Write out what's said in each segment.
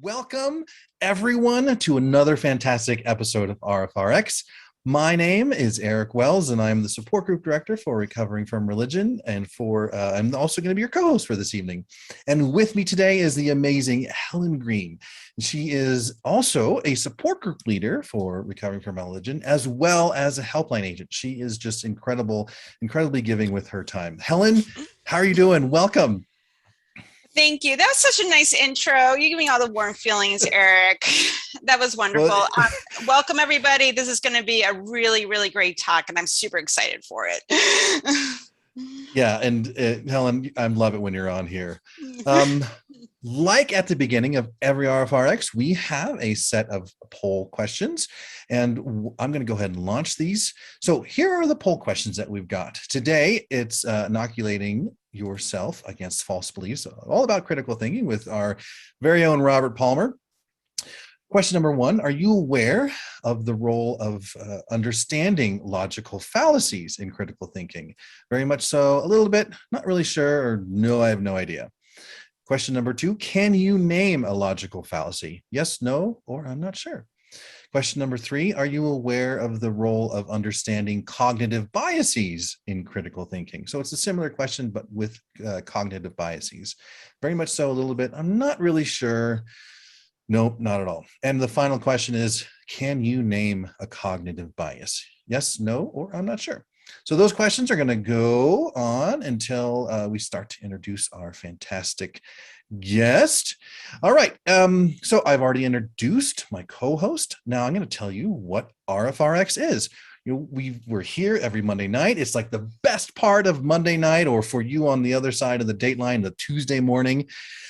Welcome, everyone, to another fantastic episode of RfRx. My name is Eric Wells, and I'm the support group director for Recovering from Religion, and I'm also going to be your co-host for this evening. And with me today is the amazing Helen Green. She is also a support group leader for Recovering from Religion, as well as a helpline agent. She is just incredibly giving with her time. Helen, how are you doing? Welcome. Thank you. That was such a nice intro. You give me all the warm feelings, Eric. That was wonderful. Well, welcome, everybody. This is going to be a really, really great talk, and I'm super excited for it. Yeah, and Helen, I love it when you're on here. Like at the beginning of every RfRx, we have a set of poll questions, and I'm going to go ahead and launch these. So here are the poll questions that we've got. Today, it's inoculating yourself against false beliefs, all about critical thinking with our very own Robert Palmer. Question number one, are you aware of the role of understanding logical fallacies in critical thinking? Very much so, a little bit, not really sure, or no, I have no idea. Question number two, can you name a logical fallacy? Yes, no, or I'm not sure. Question number three, are you aware of the role of understanding cognitive biases in critical thinking? So it's a similar question, but with cognitive biases. Very much so, a little bit, I'm not really sure. Nope, not at all. And the final question is, can you name a cognitive bias? Yes, no, or I'm not sure. So those questions are going to go on until we start to introduce our fantastic guest. All right. So I've already introduced my co-host. Now I'm going to tell you what RfRx is. We're here every Monday night. It's like the best part of Monday night, or for you on the other side of the date line, the Tuesday morning.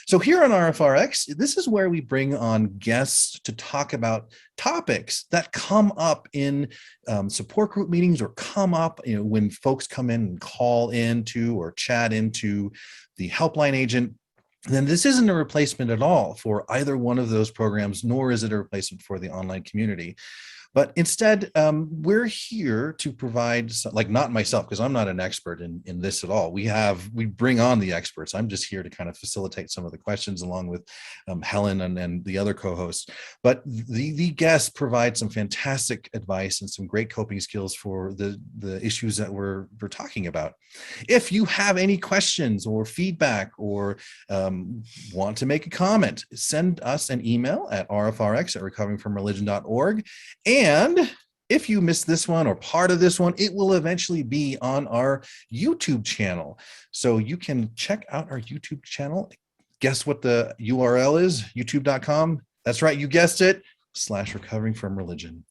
So here on RfRx, this is where we bring on guests to talk about topics that come up in support group meetings, or come up when folks come in and call into or chat into the helpline agent. Then this isn't a replacement at all for either one of those programs, nor is it a replacement for the online community. But instead, we're here to provide, not myself, because I'm not an expert in this at all. We bring on the experts. I'm just here to kind of facilitate some of the questions along with Helen and the other co-hosts. But the guests provide some fantastic advice and some great coping skills for the issues that we're talking about. If you have any questions or feedback, or want to make a comment, send us an email at rfrx@recoveringfromreligion.org. And if you missed this one or part of this one, it will eventually be on our YouTube channel. So you can check out our YouTube channel. Guess what the URL is? youtube.com. That's right, you guessed it, /recovering from religion.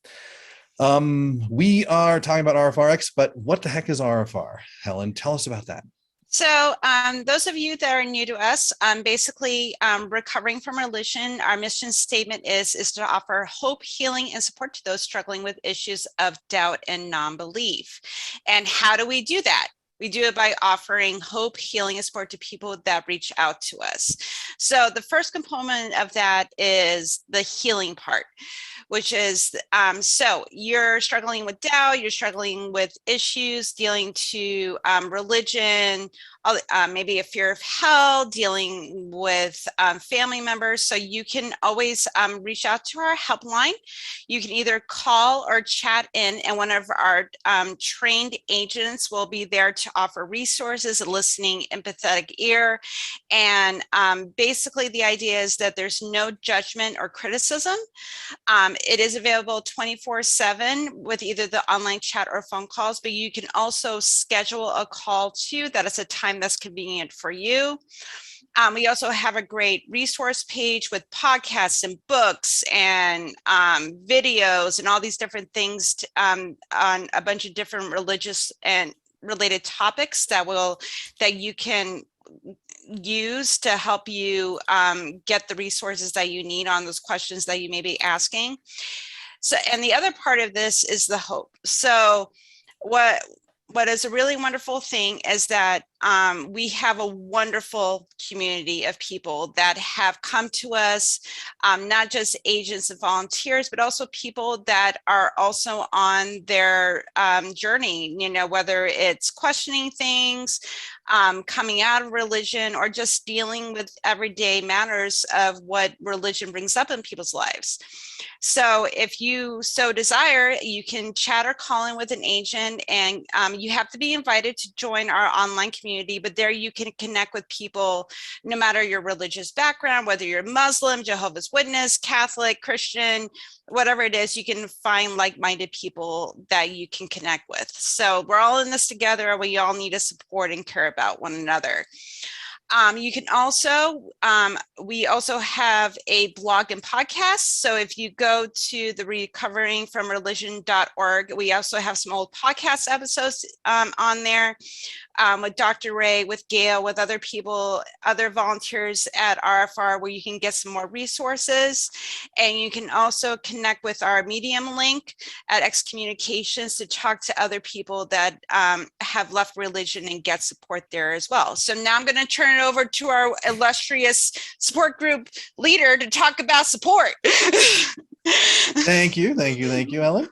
We are talking about RfRx, but what the heck is RfR? Helen, tell us about that. So those of you that are new to us, basically Recovering from Religion, our mission statement is to offer hope, healing, and support to those struggling with issues of doubt and non-belief. And how do we do that? We do it by offering hope, healing, and support to people that reach out to us. So the first component of that is the healing part, which is, so you're struggling with doubt, you're struggling with issues dealing to religion, maybe a fear of hell, dealing with family members. So you can always reach out to our helpline. You can either call or chat in, and one of our trained agents will be there to offer resources, a listening, empathetic ear. And basically the idea is that there's no judgment or criticism. It is available 24/7 with either the online chat or phone calls, but you can also schedule a call too. That is a time that's convenient for you. We also have a great resource page with podcasts and books and videos and all these different things on a bunch of different religious and related topics that you can use to help you get the resources that you need on those questions that you may be asking. So, and the other part of this is the hope. So what is a really wonderful thing is that we have a wonderful community of people that have come to us, not just agents and volunteers, but also people that are also on their journey, whether it's questioning things, coming out of religion, or just dealing with everyday matters of what religion brings up in people's lives. So if you so desire, you can chat or call in with an agent, and you have to be invited to join our online community, but there you can connect with people no matter your religious background, whether you're Muslim, Jehovah's Witness, Catholic, Christian, whatever it is. You can find like-minded people that you can connect with. So we're all in this together, and we all need to support and care about one another. You can also, we also have a blog and podcast. So if you go to the recoveringfromreligion.org, we also have some old podcast episodes on there, with Dr. Ray, with Gayle, with other people, other volunteers at RfR, where you can get some more resources. And you can also connect with our Medium link at X Communications to talk to other people that have left religion and get support there as well. So now I'm going to turn it over to our illustrious support group leader to talk about support. Thank you, Ellen.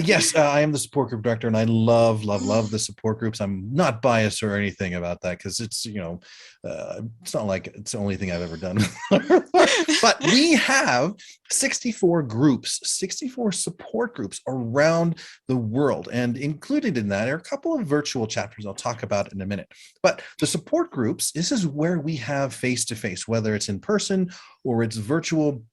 Yes, I am the support group director, and I love the support groups. I'm not biased or anything about that, because it's it's not like it's the only thing I've ever done. But we have 64 groups, 64 support groups around the world, and included in that are a couple of virtual chapters I'll talk about in a minute. But the support groups, this is where we have face-to-face, whether it's in person or it's virtual.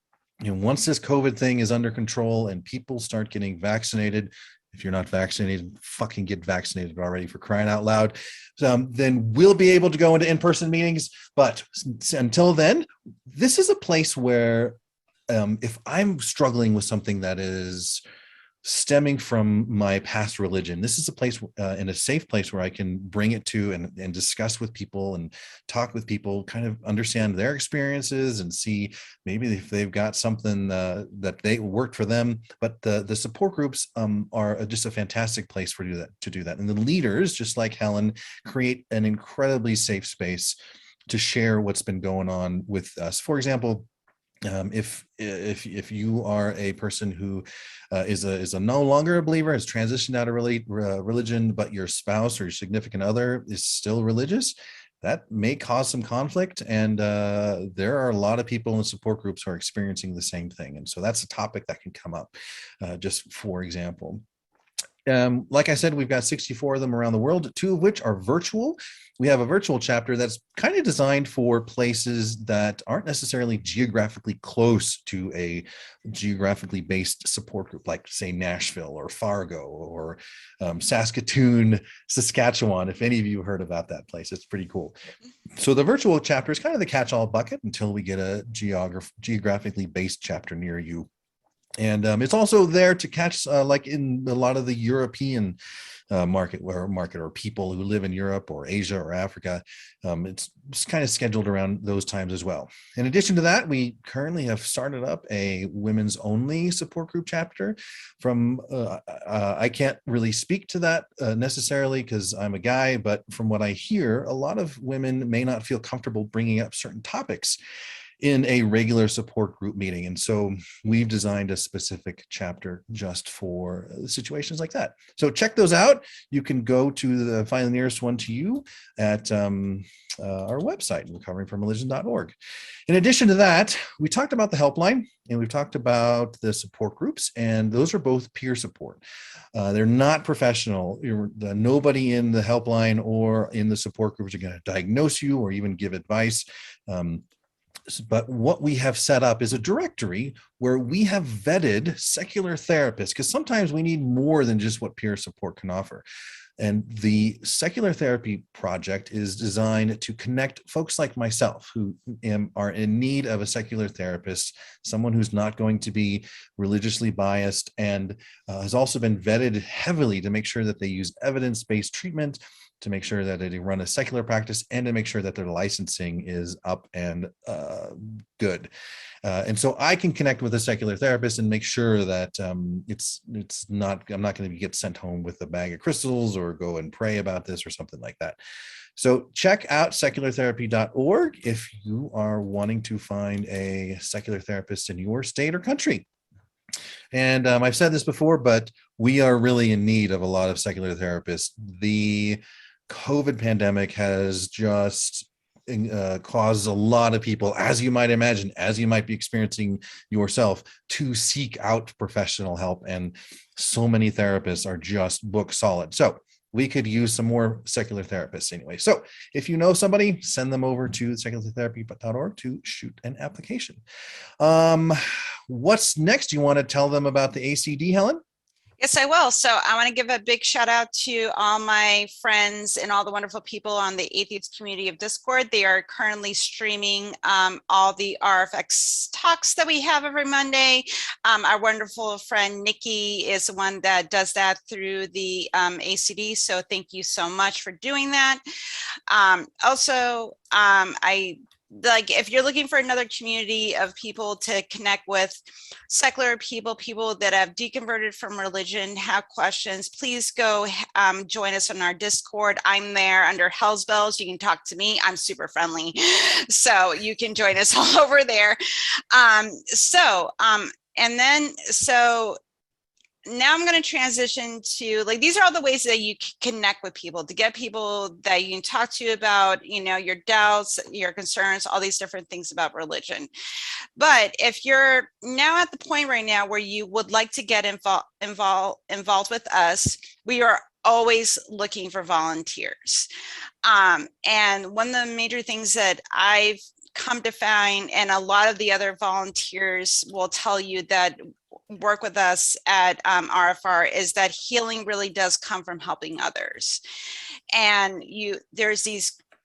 Once this COVID thing is under control and people start getting vaccinated, if you're not vaccinated, fucking get vaccinated already, for crying out loud, then we'll be able to go into in-person meetings. But until then, this is a place where if I'm struggling with something that is stemming from my past religion, this is a place in a safe place where I can bring it to and discuss with people and talk with people, kind of understand their experiences and see maybe if they've got something that they worked for them. But the support groups are just a fantastic place for to do that. And the leaders, just like Helen, create an incredibly safe space to share what's been going on with us. For example, if you are a person who is a no longer a believer, has transitioned out of religion, but your spouse or your significant other is still religious, that may cause some conflict. And there are a lot of people in the support groups who are experiencing the same thing. And so that's a topic that can come up, just for example. Like I said, we've got 64 of them around the world, 2 of which are virtual. We have a virtual chapter that's kind of designed for places that aren't necessarily geographically close to a geographically based support group, like say Nashville or Fargo or Saskatoon, Saskatchewan. If any of you heard about that place, it's pretty cool. So the virtual chapter is kind of the catch-all bucket until we get a geographically based chapter near you. And it's also there to catch, like in a lot of the European market or people who live in Europe or Asia or Africa. It's kind of scheduled around those times as well. In addition to that, we currently have started up a women's only support group chapter. I can't really speak to that necessarily because I'm a guy, but from what I hear, a lot of women may not feel comfortable bringing up certain topics in a regular support group meeting. And so we've designed a specific chapter just for situations like that. So check those out. You can go to find the nearest one to you at our website, recoveringfromreligion.org. In addition to that, we talked about the helpline and we've talked about the support groups, and those are both peer support. They're not professional. Nobody in the helpline or in the support groups are going to diagnose you or even give advice. But what we have set up is a directory where we have vetted secular therapists, because sometimes we need more than just what peer support can offer. And the Secular Therapy Project is designed to connect folks like myself who are in need of a secular therapist, someone who's not going to be religiously biased and has also been vetted heavily to make sure that they use evidence-based treatment, to make sure that they run a secular practice, and to make sure that their licensing is up and good. And so I can connect with a secular therapist and make sure that I'm not going to get sent home with a bag of crystals or go and pray about this or something like that. So check out seculartherapy.org if you are wanting to find a secular therapist in your state or country. And I've said this before, but we are really in need of a lot of secular therapists. The COVID pandemic has just caused a lot of people, as you might imagine, as you might be experiencing yourself, to seek out professional help. And so many therapists are just book solid. So we could use some more secular therapists anyway. So if you know somebody, send them over to seculartherapy.org to shoot an application. What's next? You want to tell them about the ACD, Helen? Yes, I will. So I want to give a big shout out to all my friends and all the wonderful people on the atheist community of Discord. They are currently streaming all the RfRx talks that we have every Monday. Our wonderful friend Nikki is the one that does that through the ACD. So thank you so much for doing that. If you're looking for another community of people to connect with, secular people, people that have deconverted from religion, have questions, please go join us on our Discord. I'm there under Hell's Bells. You can talk to me. I'm super friendly. So you can join us all over there. Now I'm going to transition to, like, these are all the ways that you can connect with people, to get people that you can talk to about, you know, your doubts, your concerns, all these different things about religion. But if you're now at the point right now where you would like to get involved with us, we are always looking for volunteers. And one of the major things that I've come to find, and a lot of the other volunteers will tell you that work with us at RfR, is that healing really does come from helping others. And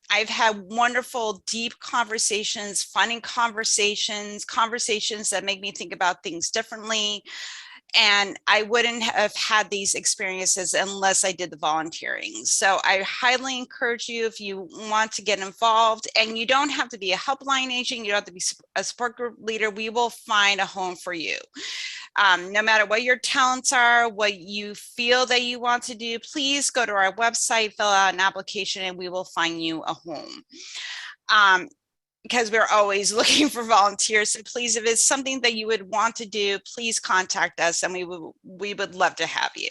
I've had wonderful, deep conversations, finding conversations that make me think about things differently. And I wouldn't have had these experiences unless I did the volunteering. So I highly encourage you, if you want to get involved, and you don't have to be a helpline agent, you don't have to be a support group leader, we will find a home for you. No matter what your talents are, what you feel that you want to do, please go to our website, fill out an application, and we will find you a home. Because we're always looking for volunteers. So please, if it's something that you would want to do, please contact us, and we would love to have you.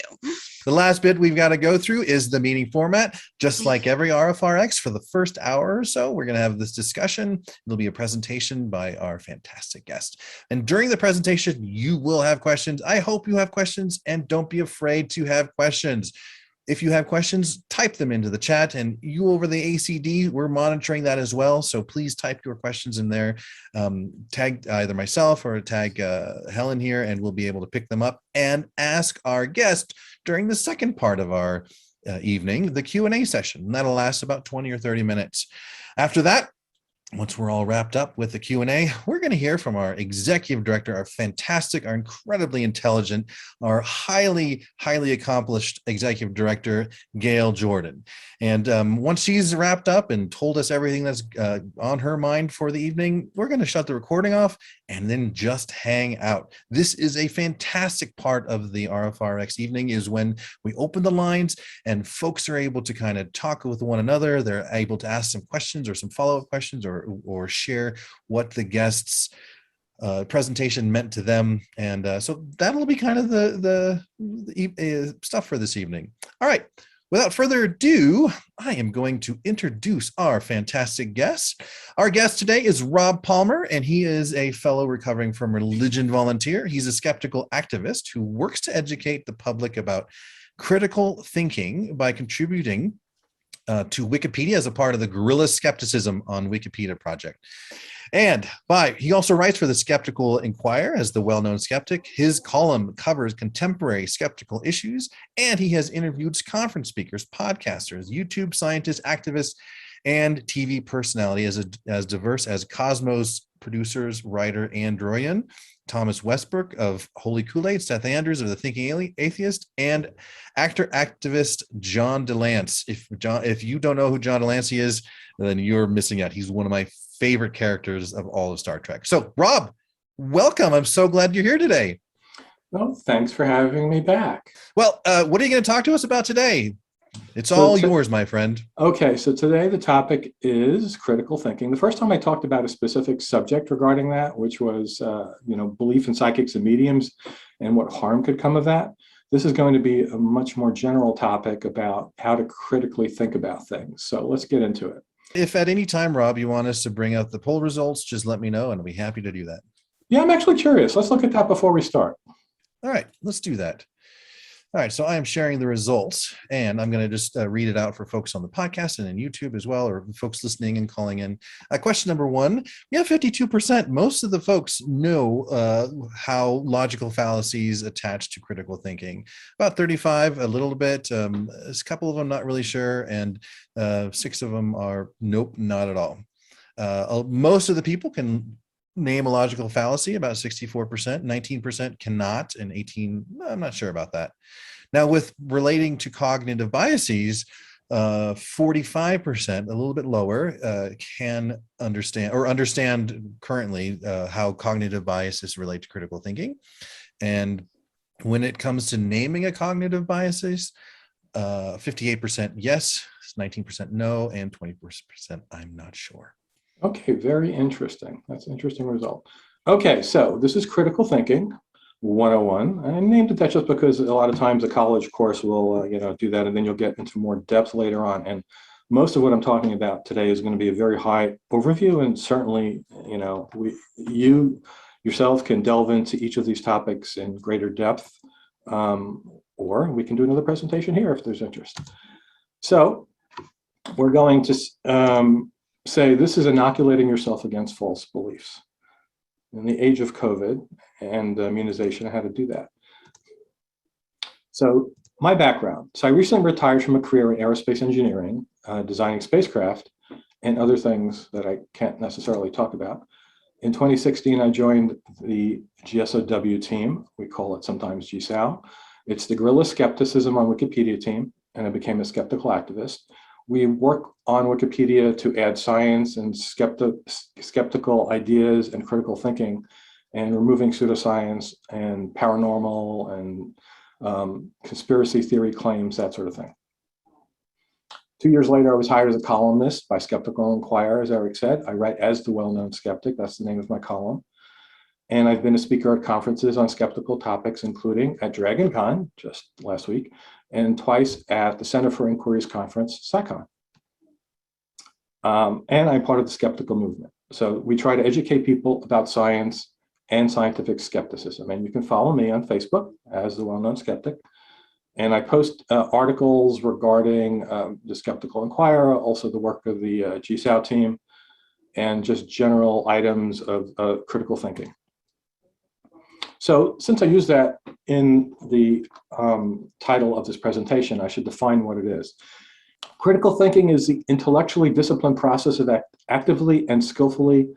The last bit we've got to go through is the meeting format. Just like every RfRx, for the first hour or so, we're going to have this discussion. It'll be a presentation by our fantastic guest. And during the presentation, you will have questions. I hope you have questions, and don't be afraid to have questions. If you have questions, type them into the chat, and you over the ACD, we're monitoring that as well. So please type your questions in there, tag either myself or tag Helen here, and we'll be able to pick them up and ask our guest during the second part of our evening, the Q&A session. And that'll last about 20 or 30 minutes. After that, once we're all wrapped up with the Q&A, we're going to hear from our executive director, our fantastic, our incredibly intelligent, our highly, highly accomplished executive director, Gayle Jordan. And once she's wrapped up and told us everything that's on her mind for the evening, we're going to shut the recording off and then just hang out. This is a fantastic part of the RfRx evening, is when we open the lines and folks are able to kind of talk with one another. They're able to ask some questions or some follow-up questions, or share what the guests' presentation meant to them. And so that'll be kind of the stuff for this evening. All right. Without further ado, I am going to introduce our fantastic guest. Our guest today is Rob Palmer, and he is a fellow recovering from religion volunteer. He's a skeptical activist who works to educate the public about critical thinking by contributing to Wikipedia as a part of the Guerrilla Skepticism on Wikipedia project. And he also writes for the Skeptical Inquirer as the well-known skeptic. His column covers contemporary skeptical issues, and he has interviewed conference speakers, podcasters, YouTube scientists, activists, and TV personality as diverse as Cosmos producers, writer Ann Druyan, Thomas Westbrook of Holy Kool-Aid, Seth Andrews of The Thinking Atheist, and activist John DeLance. If you don't know who John DeLance is, then you're missing out. He's one of my favorite characters of all of Star Trek. So, Rob, welcome. I'm so glad you're here today. Well, thanks for having me back. Well, what are you going to talk to us about today? It's So all yours, my friend. Okay, so today the topic is critical thinking. The first time I talked about a specific subject regarding that, which was, belief in psychics and mediums and what harm could come of that. This is going to be a much more general topic about how to critically think about things. So let's get into it. If at any time, Rob, you want us to bring out the poll results, just let me know and I'll be happy to do that. Yeah, I'm actually curious. Let's look at that before we start. All right, let's do that. All right, so I am sharing the results and I'm going to just read it out for folks on the podcast and in YouTube as well, or folks listening and calling in. Question number one, we have 52%. Most of the folks know how logical fallacies attach to critical thinking. About 35, a little bit, a couple of them not really sure, and 6 of them are nope, not at all. Most of the people can name a logical fallacy, about 64%, 19% cannot, and 18, I'm not sure about that. Now, with relating to cognitive biases, 45%, a little bit lower, can understand currently how cognitive biases relate to critical thinking. And when it comes to naming a cognitive biases, 58% yes, 19% no, and 20% I'm not sure. Okay, very interesting. That's an interesting result. Okay, so this is critical thinking 101. I named it that just because a lot of times a college course will, do that, and then you'll get into more depth later on. And most of what I'm talking about today is going to be a very high overview, and certainly, you yourself can delve into each of these topics in greater depth, or we can do another presentation here if there's interest. So we're going to say this is inoculating yourself against false beliefs. In the age of COVID and immunization, I had to do that. So my background. So I recently retired from a career in aerospace engineering, designing spacecraft and other things that I can't necessarily talk about. In 2016, I joined the GSOW team. We call it sometimes GSOW. It's the Guerrilla Skepticism on Wikipedia team, and I became a skeptical activist. We work on Wikipedia to add science and skeptical ideas and critical thinking, and removing pseudoscience and paranormal and conspiracy theory claims, that sort of thing. 2 years later, I was hired as a columnist by Skeptical Inquirer, as Eric said. I write as the well-known skeptic. That's the name of my column. And I've been a speaker at conferences on skeptical topics, including at DragonCon just last week, and twice at the Center for Inquiries Conference, SciCon. And I'm part of the skeptical movement. So we try to educate people about science and scientific skepticism. And you can follow me on Facebook as the well-known skeptic. And I post articles regarding the Skeptical Inquirer, also the work of the GSOW team, and just general items of critical thinking. So since I use that in the title of this presentation, I should define what it is. Critical thinking is the intellectually disciplined process of actively and skillfully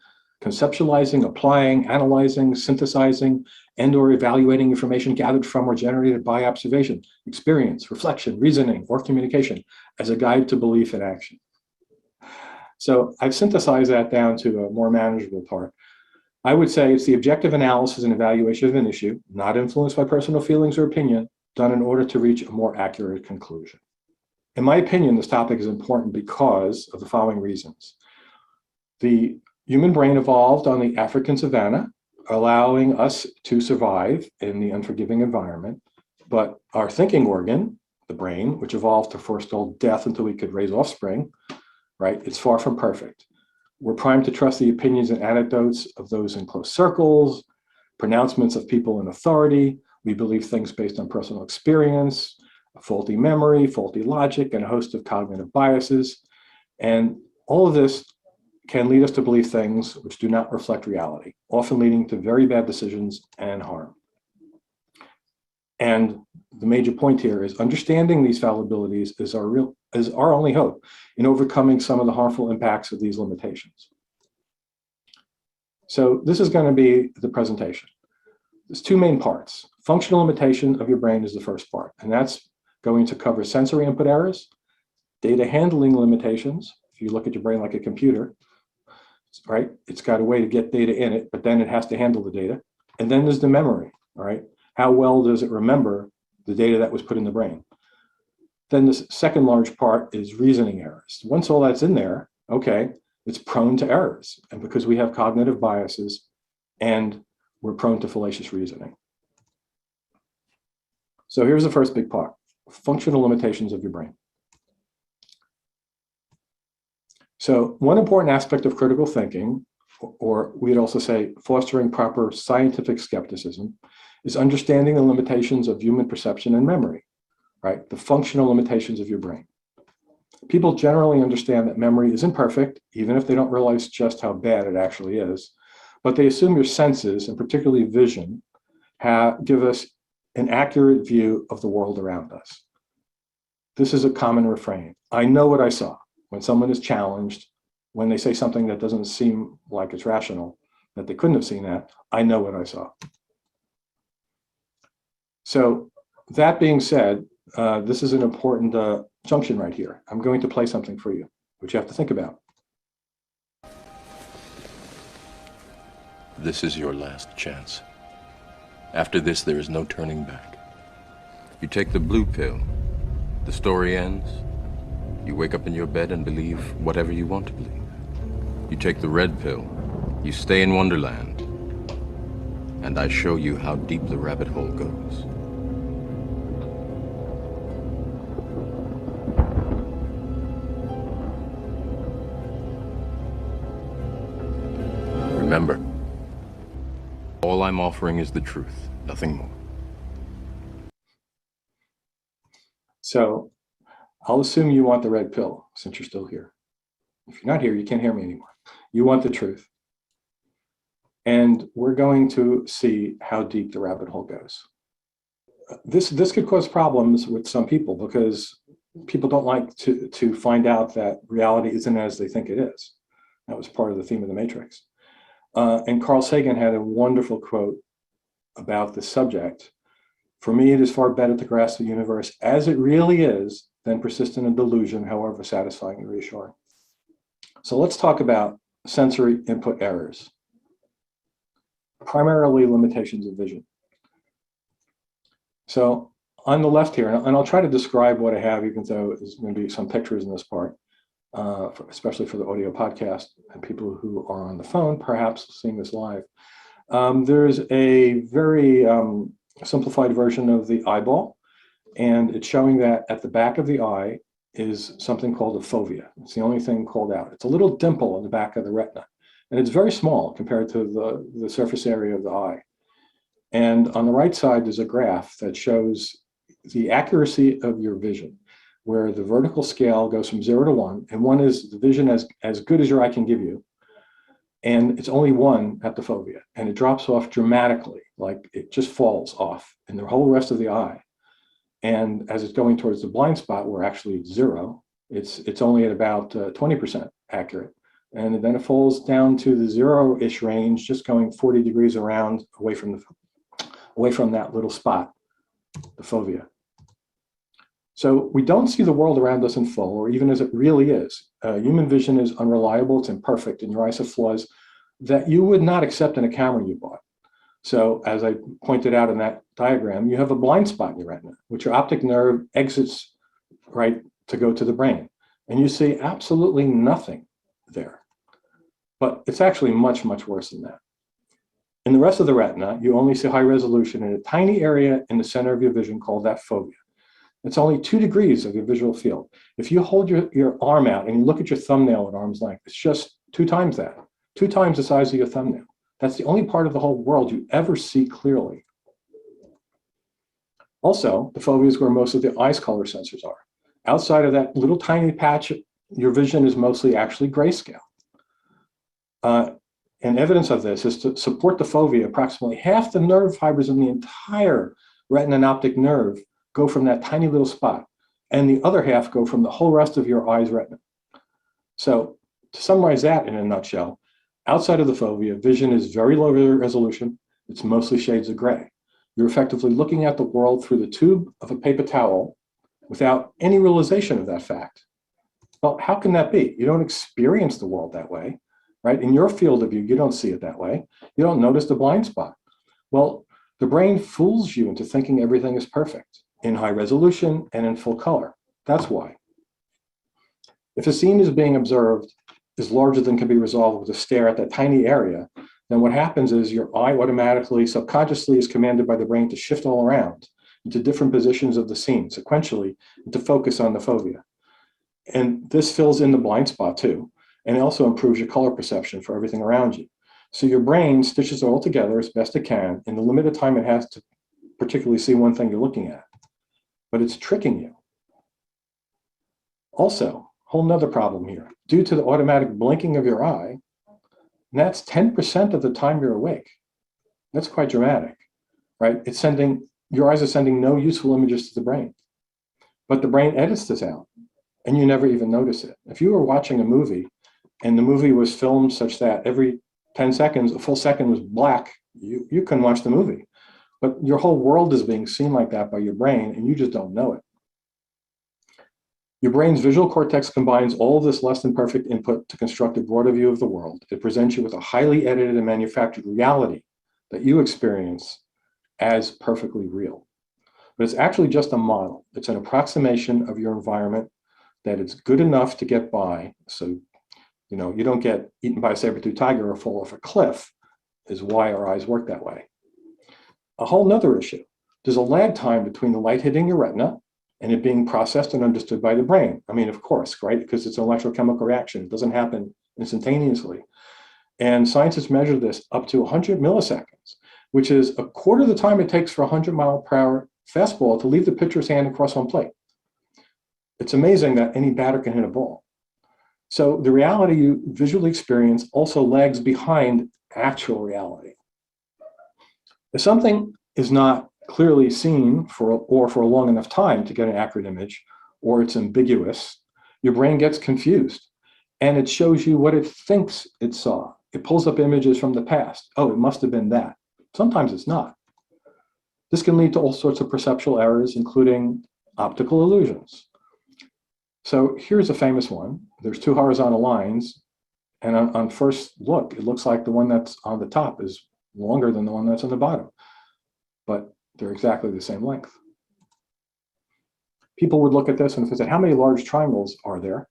conceptualizing, applying, analyzing, synthesizing, and/or evaluating information gathered from or generated by observation, experience, reflection, reasoning, or communication as a guide to belief and action. So I've synthesized that down to a more manageable part. I would say it's the objective analysis and evaluation of an issue, not influenced by personal feelings or opinion, done in order to reach a more accurate conclusion. In my opinion, this topic is important because of the following reasons. The human brain evolved on the African savannah, allowing us to survive in the unforgiving environment, but our thinking organ, the brain, which evolved to forestall death until we could raise offspring, right? It's far from perfect. We're primed to trust the opinions and anecdotes of those in close circles, pronouncements of people in authority. We believe things based on personal experience, faulty memory, faulty logic, and a host of cognitive biases. And all of this can lead us to believe things which do not reflect reality, often leading to very bad decisions and harm. And the major point here is understanding these fallibilities is our only hope in overcoming some of the harmful impacts of these limitations. So this is going to be the presentation. There's two main parts. Functional limitation of your brain is the first part, and that's going to cover sensory input errors, data handling limitations. If you look at your brain like a computer, right? It's got a way to get data in it, but then it has to handle the data. And then there's the memory, all right? How well does it remember the data that was put in the brain? Then the second large part is reasoning errors. Once all that's in there, okay, it's prone to errors. And because we have cognitive biases and we're prone to fallacious reasoning. So here's the first big part, functional limitations of your brain. So one important aspect of critical thinking, or we'd also say fostering proper scientific skepticism, is understanding the limitations of human perception and memory, right? The functional limitations of your brain. People generally understand that memory isn't perfect, even if they don't realize just how bad it actually is, but they assume your senses, and particularly vision, give us an accurate view of the world around us. This is a common refrain. I know what I saw. When someone is challenged, when they say something that doesn't seem like it's rational, that they couldn't have seen that, I know what I saw. So that being said, this is an important junction right here. I'm going to play something for you, which you have to think about. This is your last chance. After this, there is no turning back. You take the blue pill, the story ends. You wake up in your bed and believe whatever you want to believe. You take the red pill, you stay in Wonderland, and I show you how deep the rabbit hole goes. Remember, all I'm offering is the truth, nothing more. So I'll assume you want the red pill since you're still here. If you're not here, you can't hear me anymore. You want the truth. And we're going to see how deep the rabbit hole goes. This could cause problems with some people because people don't like to find out that reality isn't as they think it is. That was part of the theme of the Matrix. And Carl Sagan had a wonderful quote about the subject. For me, it is far better to grasp the universe as it really is than persist in a delusion, however satisfying and reassuring. So let's talk about sensory input errors, primarily limitations of vision. So on the left here, and I'll try to describe what I have, even though there's going to be some pictures in this part, especially for the audio podcast and people who are on the phone, perhaps seeing this live. There's a very simplified version of the eyeball, and it's showing that at the back of the eye is something called a fovea. It's the only thing called out. It's a little dimple in the back of the retina, and it's very small compared to the surface area of the eye. And on the right side, there's a graph that shows the accuracy of your vision, where the vertical scale goes from 0 to 1, and 1 is the vision as good as your eye can give you, and it's only 1 at the fovea, and it drops off dramatically, like it just falls off in the whole rest of the eye. And as it's going towards the blind spot, where actually it's 0, it's only at about 20% accurate. And then it falls down to the 0-ish range, just going 40 degrees around away from that little spot, the fovea. So we don't see the world around us in full, or even as it really is. Human vision is unreliable, it's imperfect, and your eyes have flaws that you would not accept in a camera you bought. So as I pointed out in that diagram, you have a blind spot in your retina, which your optic nerve exits right to go to the brain. And you see absolutely nothing there. But it's actually much, much worse than that. In the rest of the retina, you only see high resolution in a tiny area in the center of your vision called that fovea. It's only 2 degrees of your visual field. If you hold your arm out and you look at your thumbnail at arm's length, it's just 2 times that, 2 times the size of your thumbnail. That's the only part of the whole world you ever see clearly. Also, the fovea is where most of the eye's color sensors are. Outside of that little tiny patch, your vision is mostly actually grayscale. And evidence of this is to support the fovea, approximately half the nerve fibers in the entire retina and optic nerve go from that tiny little spot, and the other half go from the whole rest of your eye's retina. So to summarize that in a nutshell, outside of the fovea, vision is very low resolution. It's mostly shades of gray. You're effectively looking at the world through the tube of a paper towel without any realization of that fact. Well, how can that be? You don't experience the world that way, right? In your field of view, you don't see it that way. You don't notice the blind spot. Well, the brain fools you into thinking everything is perfect in high resolution and in full color. That's why. If a scene is being observed is larger than can be resolved with a stare at that tiny area, then what happens is your eye automatically, subconsciously is commanded by the brain to shift all around into different positions of the scene sequentially and to focus on the fovea. And this fills in the blind spot too, and it also improves your color perception for everything around you. So your brain stitches it all together as best it can in the limited time it has to particularly see one thing you're looking at. But it's tricking you. Also, whole nother problem here. Due to the automatic blinking of your eye, and that's 10% of the time you're awake. That's quite dramatic, right? It's sending, your eyes are sending no useful images to the brain. But the brain edits this out, and you never even notice it. If you were watching a movie, and the movie was filmed such that every 10 seconds, a full second was black, you couldn't watch the movie. But your whole world is being seen like that by your brain, and you just don't know it. Your brain's visual cortex combines all of this less than perfect input to construct a broader view of the world. It presents you with a highly edited and manufactured reality that you experience as perfectly real. But it's actually just a model. It's an approximation of your environment that it's good enough to get by. So, you know, you don't get eaten by a saber-toothed tiger or fall off a cliff, is why our eyes work that way. A whole nother issue. There's a lag time between the light hitting your retina and it being processed and understood by the brain. I mean, of course, right? Because it's an electrochemical reaction. It doesn't happen instantaneously. And scientists measure this up to 100 milliseconds, which is a quarter of the time it takes for a 100-mile-per-hour fastball to leave the pitcher's hand and cross home plate. It's amazing that any batter can hit a ball. So the reality you visually experience also lags behind actual reality. If something is not clearly seen for a long enough time to get an accurate image, or it's ambiguous, your brain gets confused and it shows you what it thinks it saw. It pulls up images from the past. Oh, it must have been that. Sometimes it's not. This can lead to all sorts of perceptual errors, including optical illusions. So here's a famous one. There's two horizontal lines, and on first look, it looks like the one that's on the top is longer than the one that's on the bottom, but they're exactly the same length. People would look at this and if they said, how many large triangles are there?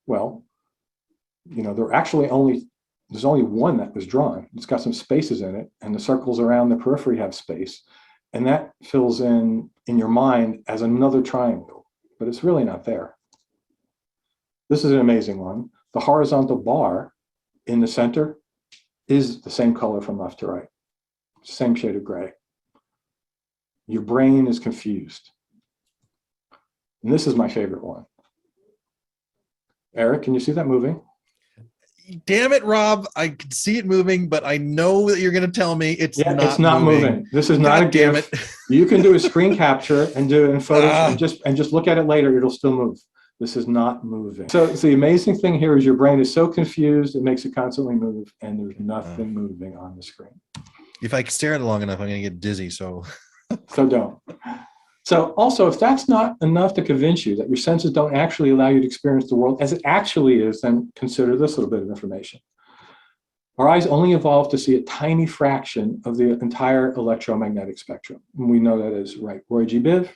Well, you know, there's only one that was drawn. It's got some spaces in it, and the circles around the periphery have space, and that fills in your mind as another triangle, but it's really not there. This is an amazing one. The horizontal bar in the center is the same color from left to right, same shade of gray. Your brain is confused. And this is my favorite one. Eric, can you see that moving? Damn it, Rob. I can see it moving, but I know that you're going to tell me it's not moving. This is not a GIF. You can do a screen capture and do it in Photoshop and just look at it later. It'll still move. This is not moving. So the amazing thing here is your brain is so confused, it makes it constantly move, and there's nothing moving on the screen. If I stare at it long enough, I'm going to get dizzy. So don't. So also, if that's not enough to convince you that your senses don't actually allow you to experience the world as it actually is, then consider this little bit of information. Our eyes only evolved to see a tiny fraction of the entire electromagnetic spectrum. And we know that is right, Roy G. Biv.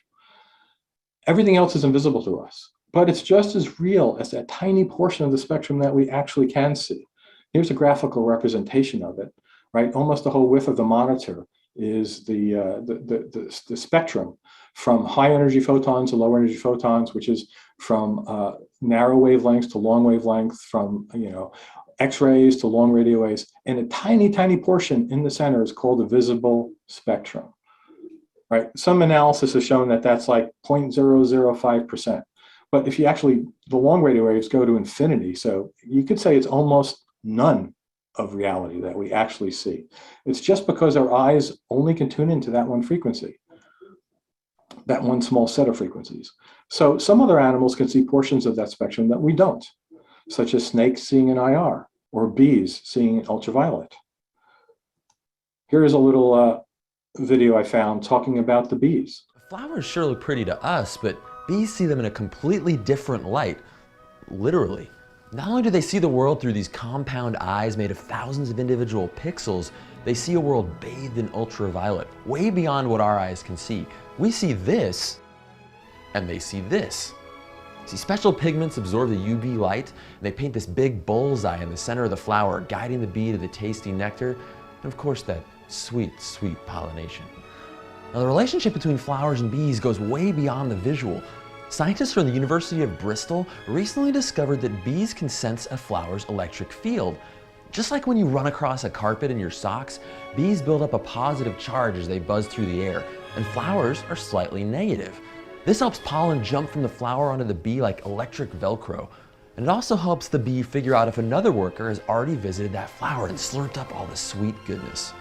Everything else is invisible to us, but it's just as real as that tiny portion of the spectrum that we actually can see. Here's a graphical representation of it, right? Almost the whole width of the monitor is the spectrum from high energy photons to low energy photons, which is from narrow wavelengths to long wavelength, from X-rays to long radio waves, and a tiny, tiny portion in the center is called the visible spectrum, right? Some analysis has shown that that's like 0.005%. But if you actually, the long radio waves go to infinity, so you could say it's almost none of reality that we actually see. It's just because our eyes only can tune into that one frequency, that one small set of frequencies. So some other animals can see portions of that spectrum that we don't, such as snakes seeing in IR or bees seeing in ultraviolet. Here's a little video I found talking about the bees. Flowers sure look pretty to us, but bees see them in a completely different light, literally. Not only do they see the world through these compound eyes made of thousands of individual pixels, they see a world bathed in ultraviolet, way beyond what our eyes can see. We see this, and they see this. See, special pigments absorb the UV light, and they paint this big bullseye in the center of the flower, guiding the bee to the tasty nectar, and of course that sweet, sweet pollination. Now, the relationship between flowers and bees goes way beyond the visual. Scientists from the University of Bristol recently discovered that bees can sense a flower's electric field. Just like when you run across a carpet in your socks, bees build up a positive charge as they buzz through the air, and flowers are slightly negative. This helps pollen jump from the flower onto the bee like electric Velcro. And it also helps the bee figure out if another worker has already visited that flower and slurped up all the sweet goodness.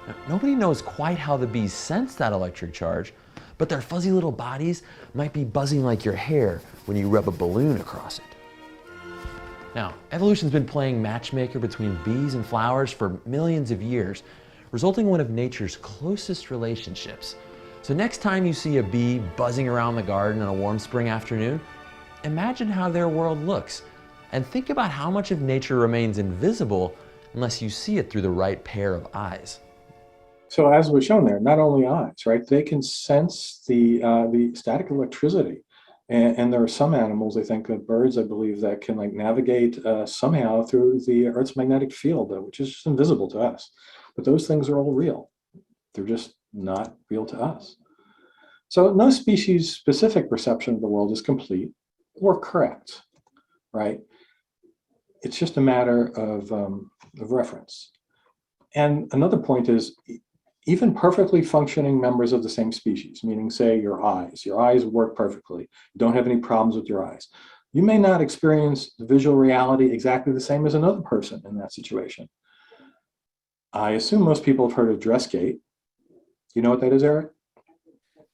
Now, nobody knows quite how the bees sense that electric charge, but their fuzzy little bodies might be buzzing like your hair when you rub a balloon across it. Now, evolution's been playing matchmaker between bees and flowers for millions of years, resulting in one of nature's closest relationships. So next time you see a bee buzzing around the garden on a warm spring afternoon, imagine how their world looks, and think about how much of nature remains invisible unless you see it through the right pair of eyes. So as was shown there, not only eyes, right? They can sense the static electricity. And there are some animals, I think birds, I believe, that can like navigate somehow through the Earth's magnetic field, which is just invisible to us. But those things are all real. They're just not real to us. So no species-specific perception of the world is complete or correct, right? It's just a matter of reference. And another point is, even perfectly functioning members of the same species, meaning say your eyes work perfectly, you don't have any problems with your eyes. You may not experience the visual reality exactly the same as another person in that situation. I assume most people have heard of dress gate. You know what that is, Eric?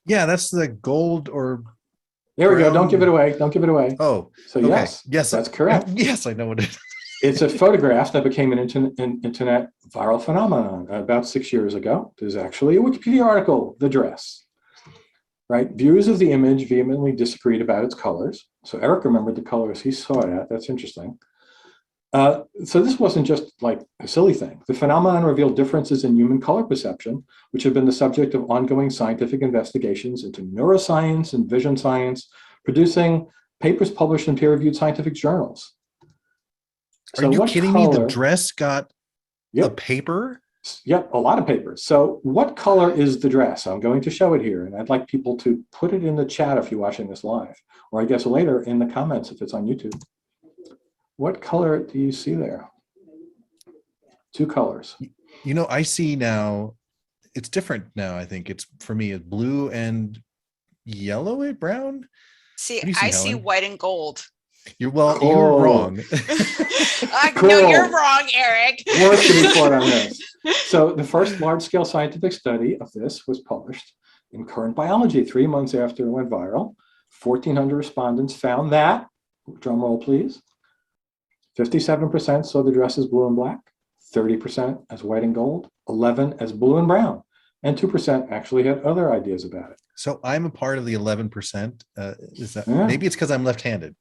Yeah, that's the gold or there we go. brown. Don't give it away. Don't give it away. Oh, so okay. yes, that's correct. Yes, I know what it is. It's a photograph that became an internet viral phenomenon about 6 years ago. There's actually a Wikipedia article, The Dress, right? Viewers of the image vehemently disagreed about its colors. So Eric remembered the colors he saw it at. That's interesting. So this wasn't just like a silly thing. The phenomenon revealed differences in human color perception, which have been the subject of ongoing scientific investigations into neuroscience and vision science, producing papers published in peer-reviewed scientific journals. Are you kidding me? The dress got a paper? Yep, a lot of papers. So what color is the dress? I'm going to show it here, and I'd like people to put it in the chat if you're watching this live, or I guess later in the comments if it's on YouTube. What color do you see there? Two colors. You know, I see now, it's different now, I think. It's, for me, it's blue and yellow, brown? See, I see white and gold. You're you're wrong. Cool. No, you're wrong, Eric. More to report on this. So the first large-scale scientific study of this was published in Current Biology 3 months after it went viral. 1,400 respondents found that, drum roll please, 57% saw the dress as blue and black, 30% as white and gold, 11% as blue and brown, and 2% actually had other ideas about it. So I'm a part of the 11%. Is that maybe it's because I'm left-handed?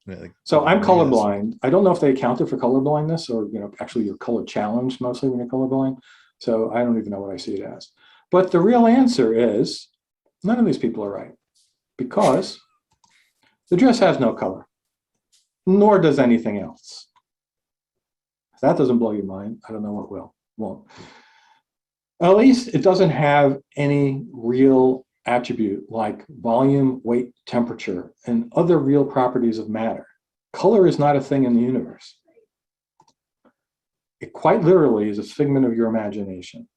So I'm colorblind. I don't know if they accounted for colorblindness or actually you're color challenged mostly when you're colorblind. So I don't even know what I see it as. But the real answer is none of these people are right because the dress has no color, nor does anything else. If that doesn't blow your mind, I don't know what will. Won't. At least it doesn't have any real attribute like volume, weight, temperature, and other real properties of matter. Color is not a thing in the universe. It quite literally is a figment of your imagination.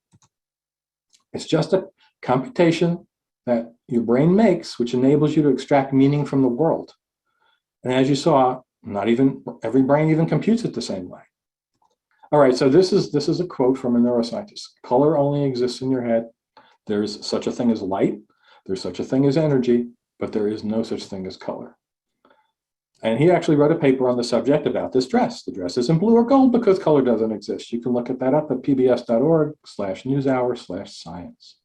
It's just a computation that your brain makes, which enables you to extract meaning from the world. And as you saw, not even every brain even computes it the same way. All right, so this is a quote from a neuroscientist. Color only exists in your head. There's such a thing as light. There's such a thing as energy, but there is no such thing as color. And he actually wrote a paper on the subject about this dress. The dress isn't blue or gold because color doesn't exist. You can look at that up at pbs.org/newshour/science.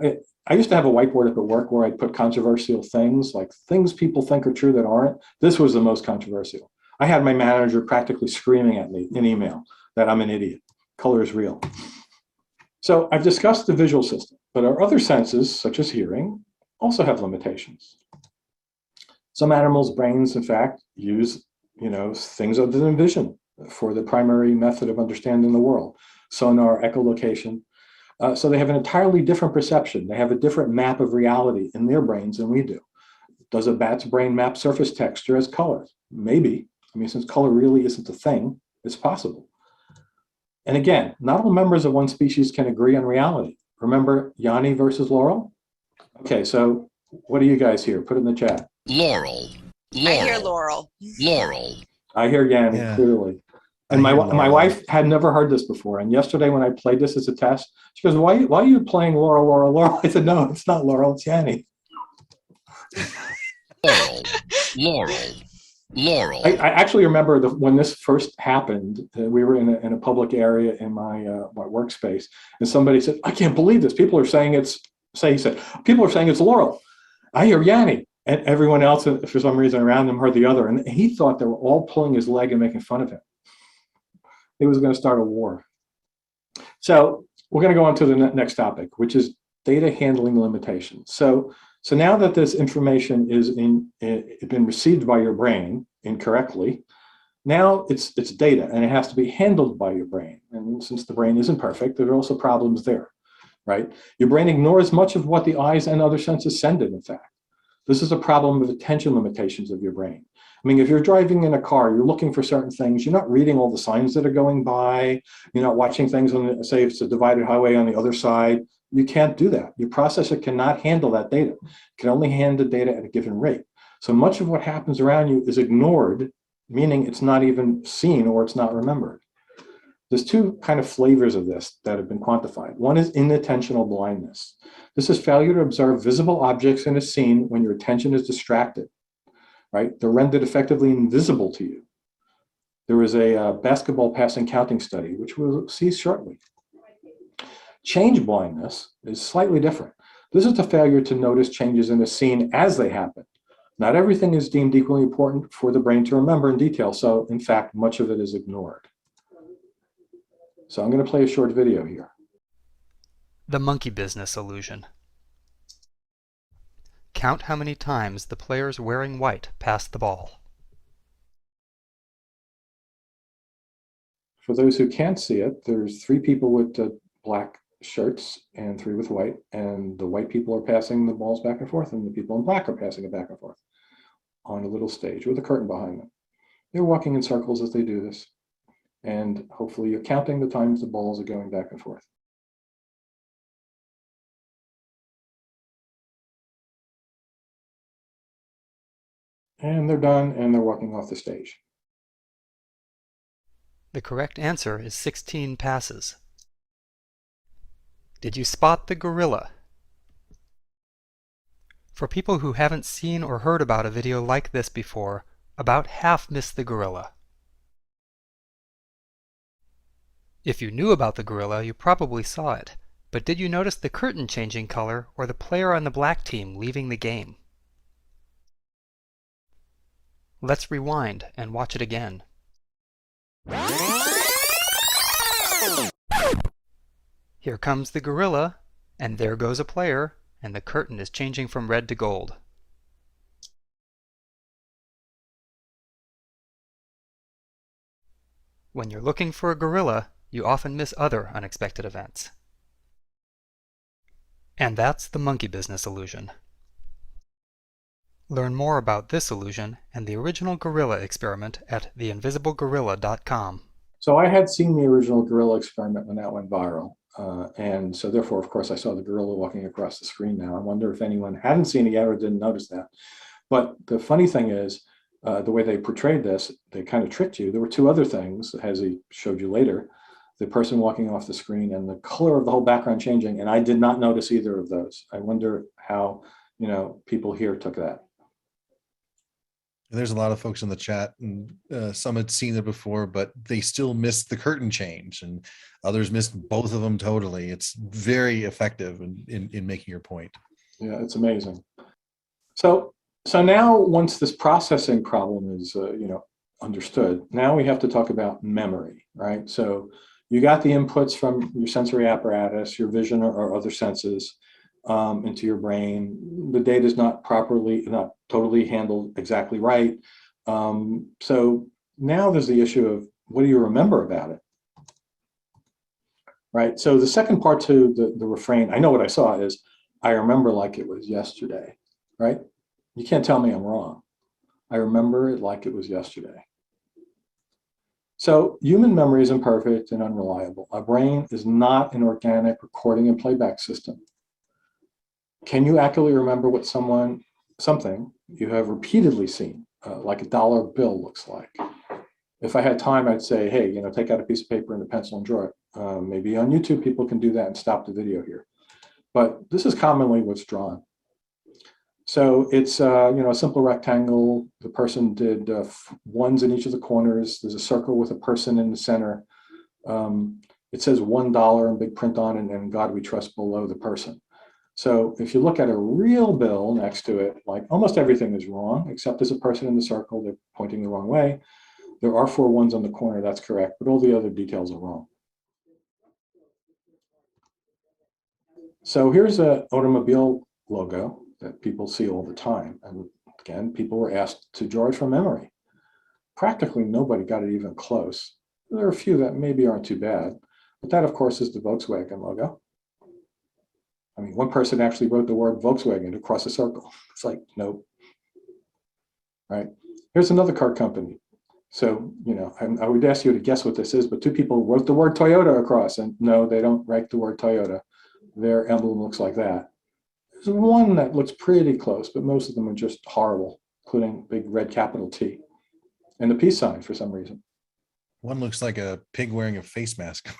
I used to have a whiteboard up at work where I'd put controversial things, like things people think are true that aren't. This was the most controversial. I had my manager practically screaming at me in email that I'm an idiot. Color is real. So I've discussed the visual system, but our other senses, such as hearing, also have limitations. Some animals' brains, in fact, use, things other than vision for the primary method of understanding the world, sonar, echolocation. So they have an entirely different perception. They have a different map of reality in their brains than we do. Does a bat's brain map surface texture as color? Maybe. I mean, since color really isn't a thing, it's possible. And again, not all members of one species can agree on reality. Remember Yanni versus Laurel? Okay, so what do you guys hear? Put it in the chat. Laurel. I hear Laurel. Laurel. I hear Yanni clearly. And my wife had never heard this before. And yesterday when I played this as a test, she goes, why are you playing Laurel, Laurel, Laurel? I said, no, it's not Laurel, it's Yanni. Laurel. Laurel. Laurel. I actually remember when this first happened, we were in a public area in my workspace, and somebody said, I can't believe this. People are saying people are saying it's Laurel. I hear Yanni. And everyone else, for some reason around him, heard the other. And he thought they were all pulling his leg and making fun of him. He was going to start a war. So we're going to go on to the next topic, which is data handling limitations. So now that this information is been received by your brain incorrectly, now it's data and it has to be handled by your brain. And since the brain isn't perfect, there are also problems there, right? Your brain ignores much of what the eyes and other senses send it, in fact. This is a problem of attention limitations of your brain. I mean, if you're driving in a car, you're looking for certain things, you're not reading all the signs that are going by, you're not watching things on, say, it's a divided highway on the other side. You can't do that. Your processor cannot handle that data. It can only handle data at a given rate. So much of what happens around you is ignored, meaning it's not even seen or it's not remembered. There's two kind of flavors of this that have been quantified. One is inattentional blindness. This is failure to observe visible objects in a scene when your attention is distracted, right? They're rendered effectively invisible to you. There was a basketball passing counting study, which we'll see shortly. Change blindness is slightly different. This is the failure to notice changes in a scene as they happen. Not everything is deemed equally important for the brain to remember in detail. So in fact, much of it is ignored. So I'm going to play a short video here. The monkey business illusion. Count how many times the players wearing white pass the ball. For those who can't see it, there's 3 people with black shirts and 3 with white, and the white people are passing the balls back and forth, and the people in black are passing it back and forth on a little stage with a curtain behind them. They're walking in circles as they do this, and hopefully you're counting the times the balls are going back and forth. And they're done, and they're walking off the stage. The correct answer is 16 passes. Did you spot the gorilla? For people who haven't seen or heard about a video like this before, about half missed the gorilla. If you knew about the gorilla, you probably saw it, but did you notice the curtain changing color or the player on the black team leaving the game? Let's rewind and watch it again. Here comes the gorilla, and there goes a player, and the curtain is changing from red to gold. When you're looking for a gorilla, you often miss other unexpected events. And that's the monkey business illusion. Learn more about this illusion and the original gorilla experiment at theinvisiblegorilla.com. So I had seen the original gorilla experiment when that went viral. And so therefore, of course, I saw the gorilla walking across the screen now. I wonder if anyone hadn't seen it yet or didn't notice that. But the funny thing is, the way they portrayed this, they kind of tricked you. There were 2 other things, as he showed you later, the person walking off the screen and the color of the whole background changing. And I did not notice either of those. I wonder how, people here took that. There's a lot of folks in the chat, and some had seen it before, but they still missed the curtain change, and others missed both of them totally. It's very effective in making your point. Yeah, it's amazing. So now once this processing problem is understood, now we have to talk about memory, right? So you got the inputs from your sensory apparatus, your vision or other senses. into your brain. The data is not totally handled exactly right. So now there's the issue of what do you remember about it? Right. So the second part to the refrain, I know what I saw, is I remember like it was yesterday. Right. You can't tell me I'm wrong. I remember it like it was yesterday. So human memory is imperfect and unreliable. Our brain is not an organic recording and playback system. Can you accurately remember what something you have repeatedly seen, like a dollar bill looks like? If I had time, I'd say, hey, take out a piece of paper and a pencil and draw it. Maybe on YouTube, people can do that and stop the video here. But this is commonly what's drawn. So it's a simple rectangle. The person did ones in each of the corners. There's a circle with a person in the center. It says $1 in big print on it, and God we trust below the person. So if you look at a real bill next to it, like almost everything is wrong, except there's a person in the circle, they're pointing the wrong way. There are 4 ones on the corner, that's correct, but all the other details are wrong. So here's an automobile logo that people see all the time. And again, people were asked to draw it from memory. Practically nobody got it even close. There are a few that maybe aren't too bad, but that of course is the Volkswagen logo. I mean, one person actually wrote the word Volkswagen across a circle. It's like, nope. Right? Here's another car company. So, I would ask you to guess what this is, but 2 people wrote the word Toyota across, and no, they don't write the word Toyota. Their emblem looks like that. There's one that looks pretty close, but most of them are just horrible, including big red capital T and the peace sign for some reason. One looks like a pig wearing a face mask.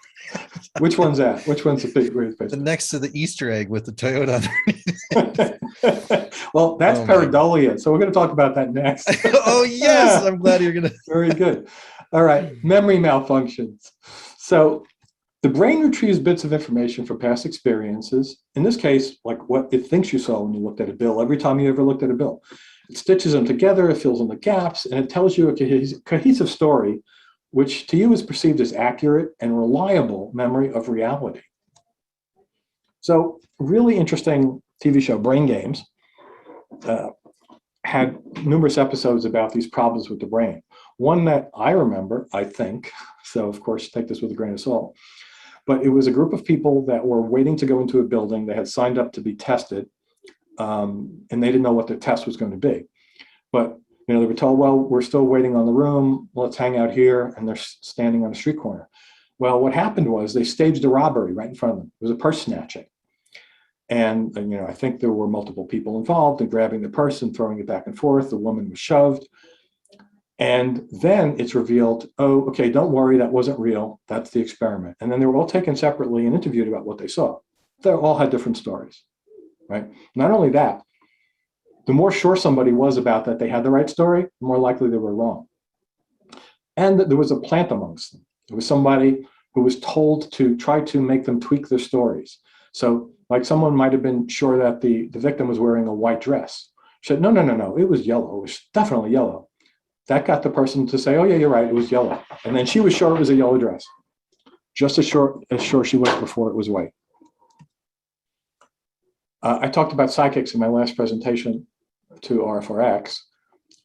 Which one's that? Which one's the pig wearing a face mask? Next to the Easter egg with the Toyota underneath. Well, that's pareidolia. So we're going to talk about that next. Oh, yes. I'm glad you're going to. Very good. All right. Memory malfunctions. So the brain retrieves bits of information from past experiences. In this case, like what it thinks you saw when you looked at a bill, every time you ever looked at a bill. It stitches them together, it fills in the gaps, and it tells you a cohesive story, which to you is perceived as accurate and reliable memory of reality. So really interesting TV show, Brain Games, had numerous episodes about these problems with the brain. One that I remember, I think, so of course take this with a grain of salt, but it was a group of people that were waiting to go into a building. They had signed up to be tested, and they didn't know what their test was going to be. But they were told, well, we're still waiting on the room. Let's hang out here. And they're standing on a street corner. Well, what happened was they staged a robbery right in front of them. It was a purse snatching. And I think there were multiple people involved in grabbing the purse and throwing it back and forth. The woman was shoved. And then it's revealed, oh, okay, don't worry, that wasn't real. That's the experiment. And then they were all taken separately and interviewed about what they saw. They all had different stories, right? Not only that, the more sure somebody was about that they had the right story, the more likely they were wrong. And there was a plant amongst them. There was somebody who was told to try to make them tweak their stories. So like someone might have been sure that the victim was wearing a white dress. She said, no, it was yellow. It was definitely yellow. That got the person to say, oh yeah, you're right, it was yellow. And then she was sure it was a yellow dress. Just as sure she was before it was white. I talked about psychics in my last presentation to RfRx,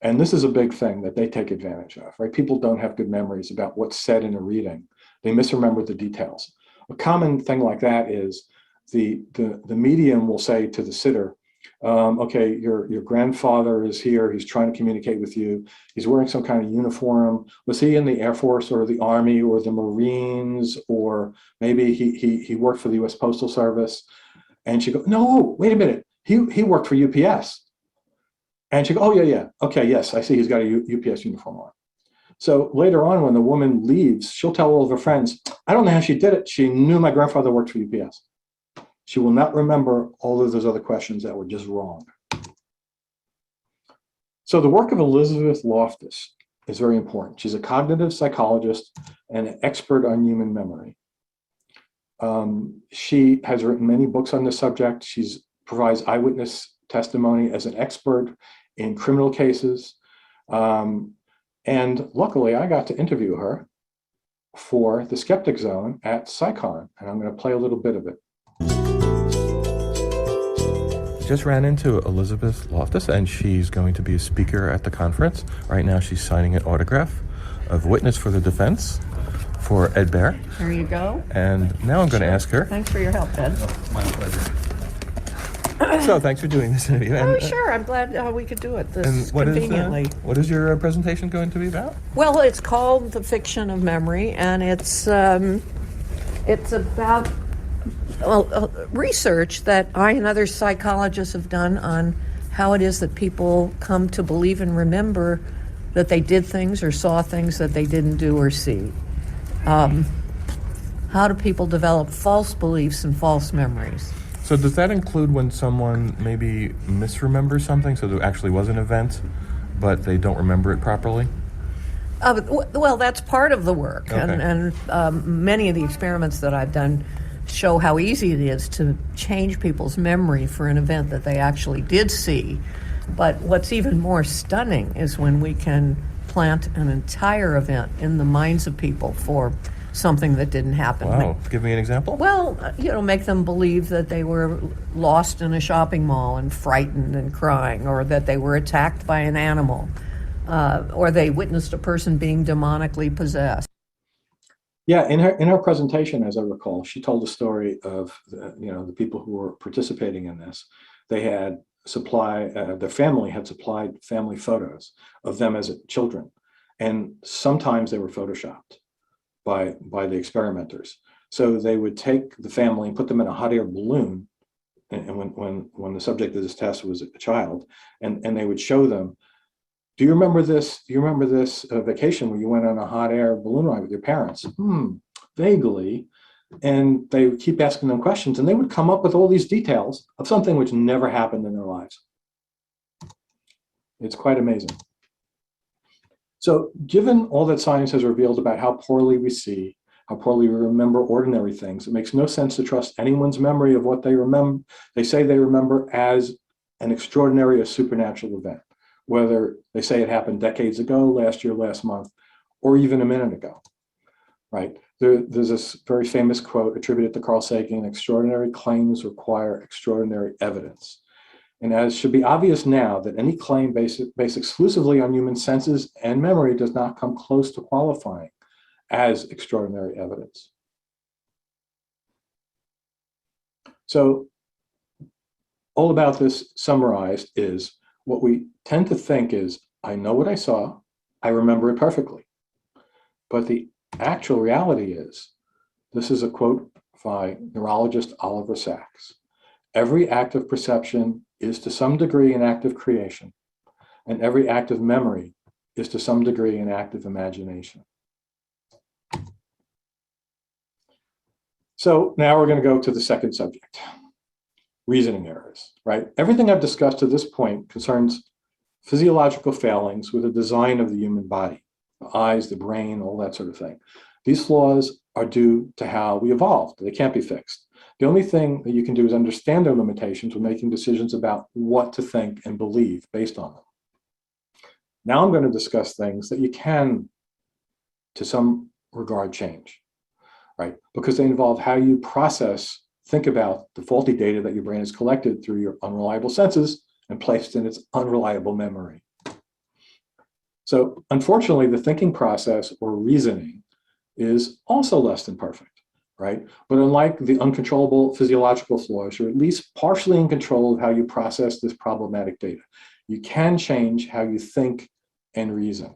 and this is a big thing that they take advantage of, right? People don't have good memories about what's said in a reading. They misremember the details. A common thing like that is the medium will say to the sitter, okay, your grandfather is here, he's trying to communicate with you, he's wearing some kind of uniform. Was he in the Air Force or the Army or the Marines, or maybe he worked for the US Postal Service? And she go, no, wait a minute, he worked for UPS. And she go, oh yeah, okay, yes, I see he's got a UPS uniform on. So later on, when the woman leaves, she'll tell all of her friends, I don't know how she did it, she knew my grandfather worked for UPS. She will not remember all of those other questions that were just wrong. So the work of Elizabeth Loftus is very important. She's a cognitive psychologist and an expert on human memory. She has written many books on this subject. She provides eyewitness testimony as an expert in criminal cases. And luckily, I got to interview her for the Skeptic Zone at PsyCon, and I'm going to play a little bit of it. just ran into Elizabeth Loftus, and she's going to be a speaker at the conference. Right now she's signing an autograph of witness for the defense for Ed Bear. There you go. And now I'm going to ask her. Thanks for your help, Ed. My pleasure. So thanks for doing this interview. Oh, sure. I'm glad we could do it this And conveniently. what is your presentation going to be about? Well, it's called The Fiction of Memory, and it's about research that I and other psychologists have done on how it is that people come to believe and remember that they did things or saw things that they didn't do or see. How do people develop false beliefs and false memories? So does that include when someone maybe misremembers something, so there actually was an event, but they don't remember it properly? Well, that's part of the work, Okay. and many of the experiments that I've done show how easy it is to change people's memory for an event that they actually did see. But what's even more stunning is when we can plant an entire event in the minds of people for something that didn't happen. Wow. Give me an example. Well, make them believe that they were lost in a shopping mall and frightened and crying, or that they were attacked by an animal, or they witnessed a person being demonically possessed. Yeah, in her presentation, as I recall, she told the story of the people who were participating in this. They had their family had supplied family photos of them as children, and sometimes they were photoshopped by the experimenters. So they would take the family and put them in a hot air balloon, and when the subject of this test was a child, and they would show them, do you remember this? Do you remember this vacation where you went on a hot air balloon ride with your parents? Vaguely. And they would keep asking them questions, and they would come up with all these details of something which never happened in their lives. It's quite amazing. So given all that science has revealed about how poorly we see, how poorly we remember ordinary things, it makes no sense to trust anyone's memory of what they say they remember as an extraordinary or supernatural event, whether they say it happened decades ago, last year, last month, or even a minute ago, right? There's this very famous quote attributed to Carl Sagan: extraordinary claims require extraordinary evidence. And as should be obvious now, that any claim based exclusively on human senses and memory does not come close to qualifying as extraordinary evidence. So all about this summarized is, what we tend to think is, I know what I saw, I remember it perfectly. But the actual reality is, this is a quote by neurologist Oliver Sacks: every act of perception is to some degree an act of creation, and every act of memory is to some degree an act of imagination. So now we're going to go to the second subject, reasoning errors, right? Everything I've discussed to this point concerns physiological failings with the design of the human body, the eyes, the brain, all that sort of thing. These flaws are due to how we evolved. They can't be fixed. The only thing that you can do is understand their limitations when making decisions about what to think and believe based on them. Now I'm going to discuss things that you can, to some regard, change, right? Because they involve how you think about the faulty data that your brain has collected through your unreliable senses and placed in its unreliable memory. So unfortunately, the thinking process, or reasoning, is also less than perfect, right? But unlike the uncontrollable physiological flaws, you're at least partially in control of how you process this problematic data. You can change how you think and reason.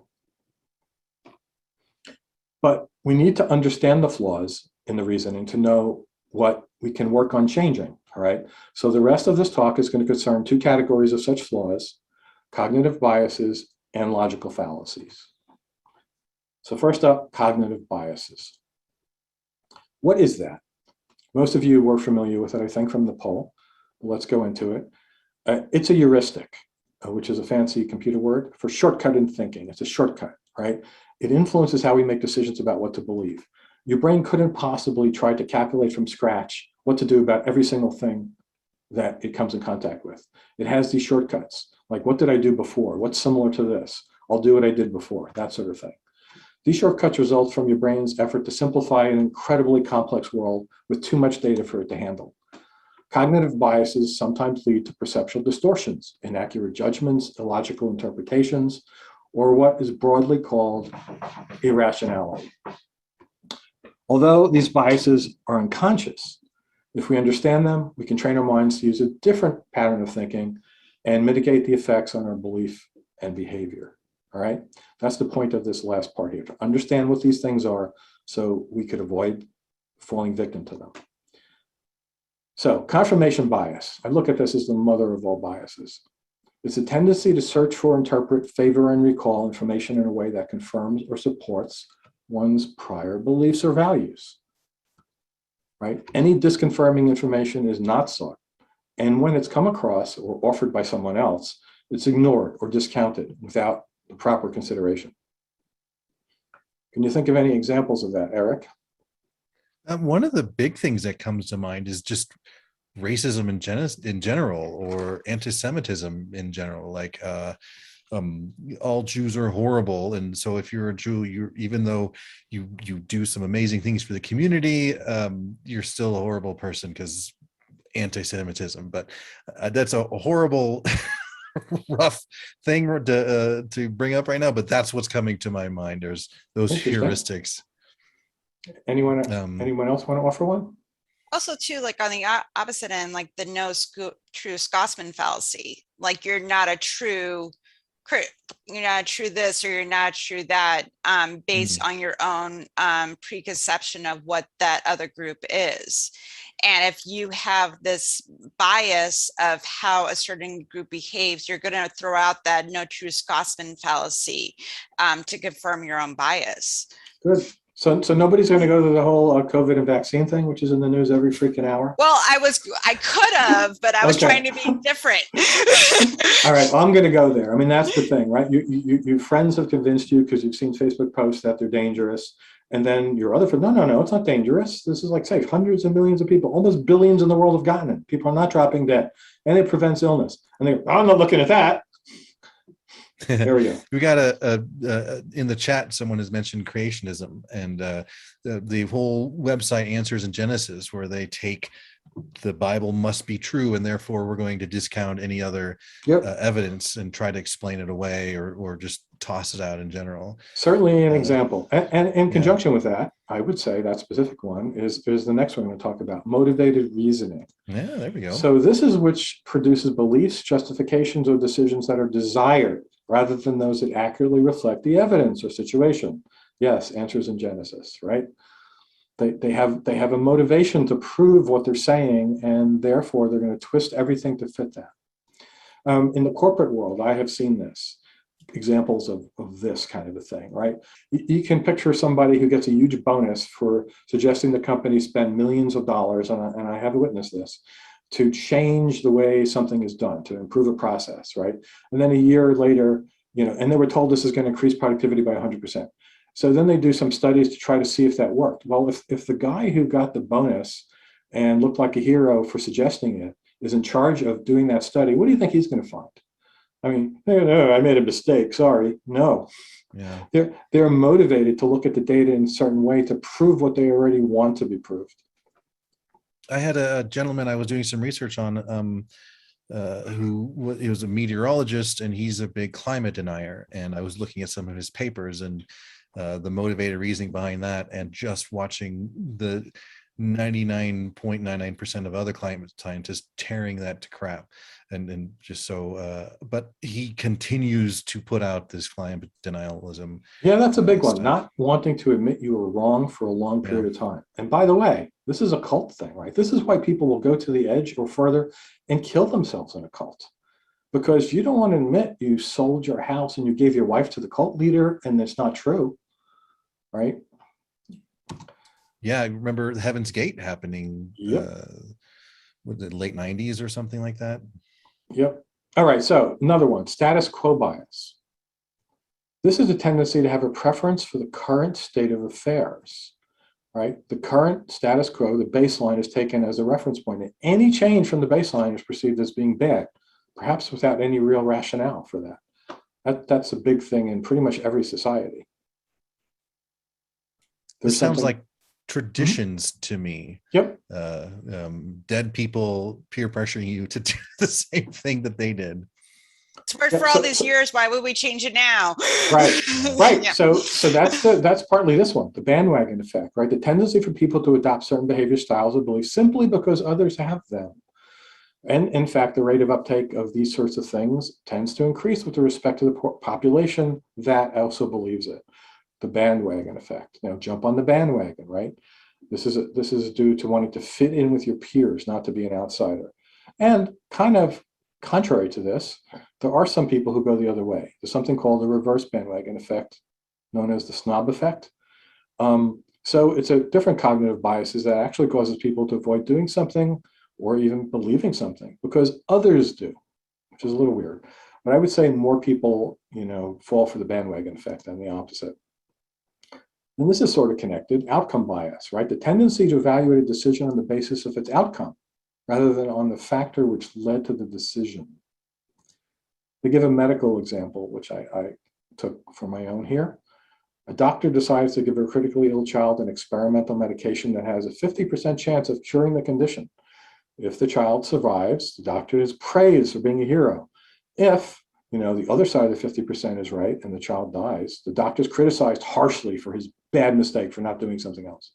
But we need to understand the flaws in the reasoning to know what we can work on changing, all right? So the rest of this talk is going to concern two categories of such flaws: cognitive biases and logical fallacies. So first up, cognitive biases. What is that? Most of you were familiar with it, I think, from the poll. Let's go into it. It's a heuristic, which is a fancy computer word for shortcut in thinking. It's a shortcut, right? It influences how we make decisions about what to believe. Your brain couldn't possibly try to calculate from scratch what to do about every single thing that it comes in contact with. It has these shortcuts, like, what did I do before? What's similar to this? I'll do what I did before, that sort of thing. These shortcuts result from your brain's effort to simplify an incredibly complex world with too much data for it to handle. Cognitive biases sometimes lead to perceptual distortions, inaccurate judgments, illogical interpretations, or what is broadly called irrationality. Although these biases are unconscious, if we understand them, we can train our minds to use a different pattern of thinking and mitigate the effects on our belief and behavior. All right, that's the point of this last part here, to understand what these things are so we could avoid falling victim to them. So confirmation bias, I look at this as the mother of all biases. It's a tendency to search for, interpret, favor, and recall information in a way that confirms or supports one's prior beliefs or values, right? Any disconfirming information is not sought. And when it's come across or offered by someone else, it's ignored or discounted without the proper consideration. Can you think of any examples of that, Eric? One of the big things that comes to mind is just racism in general, or anti-Semitism in general. Like all Jews are horrible, and so if you're a Jew, even though you do some amazing things for the community, you're still a horrible person because anti-Semitism. But that's a horrible rough thing to bring up right now, but that's what's coming to my mind. There's those heuristics. Anyone else want to offer one? Also, too, like on the opposite end, like the true Scotsman fallacy. Like you're not a true this, or you're not true that, based on your own preconception of what that other group is. And if you have this bias of how a certain group behaves, you're going to throw out that no true Scotsman fallacy to confirm your own bias. Good. So nobody's going to go to the whole COVID and vaccine thing, which is in the news every freaking hour? Well, I could have, but I was trying to be different. All right, well, I'm going to go there. I mean, that's the thing, right? Your friends have convinced you because you've seen Facebook posts that they're dangerous. And then your other friend, no, it's not dangerous. This is like safe. Hundreds of millions of people, almost billions in the world have gotten it. People are not dropping dead. And it prevents illness. And they go, I'm not looking at that. There we go. We got in the chat, someone has mentioned creationism, and the whole website Answers in Genesis, where they take the Bible must be true, and therefore we're going to discount any other evidence and try to explain it away, or just toss it out in general. Certainly an example. And in conjunction with that, I would say that specific one is the next one I'm going to talk about, motivated reasoning. Yeah, there we go. So this is which produces beliefs, justifications, or decisions that are desired rather than those that accurately reflect the evidence or situation. Yes, Answers in Genesis, right? They have a motivation to prove what they're saying, and therefore they're going to twist everything to fit that. In the corporate world, I have seen this, examples of this kind of a thing, right? You can picture somebody who gets a huge bonus for suggesting the company spend millions of dollars, and I have witnessed this, to change the way something is done, to improve a process, right? And then a year later, and they were told this is going to increase productivity by 100%. So then they do some studies to try to see if that worked. Well, if the guy who got the bonus and looked like a hero for suggesting it is in charge of doing that study, what do you think he's going to find? I mean, no, I made a mistake, sorry. No. Yeah. They're motivated to look at the data in a certain way to prove what they already want to be proved. I had a gentleman I was doing some research on he was a meteorologist, and he's a big climate denier. And I was looking at some of his papers and the motivated reasoning behind that, and just watching the 99.99% of other climate scientists tearing that to crap. And just so, but he continues to put out this climate denialism. Yeah, that's a big one. Not wanting to admit you were wrong for a long period of time. And by the way, this is a cult thing, right? This is why people will go to the edge or further and kill themselves in a cult. Because you don't want to admit you sold your house and you gave your wife to the cult leader, and it's not true, right? Yeah, I remember Heaven's Gate happening, was it late 90s or something like that? Yep. All right, so another one, status quo bias. This is a tendency to have a preference for the current state of affairs, right? The current status quo, the baseline, is taken as a reference point. And any change from the baseline is perceived as being bad, perhaps without any real rationale for that. That's a big thing in pretty much every society. This sounds like traditions to me. Yep. Dead people peer pressuring you to do the same thing that they did. It's worked for all these years. Why would we change it now? Right, right. Yeah. So that's partly this one, the bandwagon effect, right? The tendency for people to adopt certain behavior styles or beliefs simply because others have them. And in fact, the rate of uptake of these sorts of things tends to increase with respect to the population that also believes it. The bandwagon effect. Now, jump on the bandwagon, right? This is due to wanting to fit in with your peers, not to be an outsider. And kind of contrary to this, there are some people who go the other way. There's something called the reverse bandwagon effect, known as the snob effect. So it's a different cognitive biases that actually causes people to avoid doing something or even believing something because others do, which is a little weird. But I would say more people, fall for the bandwagon effect than the opposite. And this is sort of connected, outcome bias, right? The tendency to evaluate a decision on the basis of its outcome rather than on the factor which led to the decision. To give a medical example, which I took from my own here, a doctor decides to give a critically ill child an experimental medication that has a 50% chance of curing the condition. If the child survives, the doctor is praised for being a hero. If the other side of the 50% is right and the child dies, the doctor is criticized harshly for his bad mistake for not doing something else.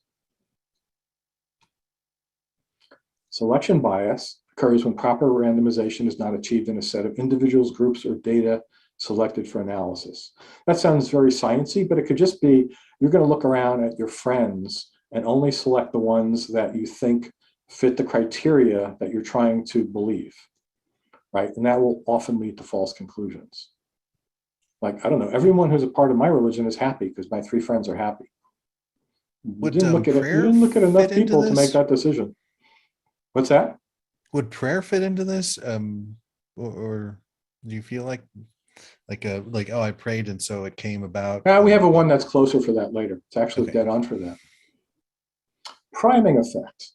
Selection bias occurs when proper randomization is not achieved in a set of individuals, groups, or data selected for analysis. That sounds very sciencey, but it could just be you're going to look around at your friends and only select the ones that you think fit the criteria that you're trying to believe, right? And that will often lead to false conclusions. Like, I don't know, everyone who's a part of my religion is happy because my 3 friends are happy. You didn't look at enough people to make that decision. What's that? Would prayer fit into this? Or do you feel like oh, I prayed and so it came about? We have a one that's closer for that later. It's actually dead on for that. Priming effect.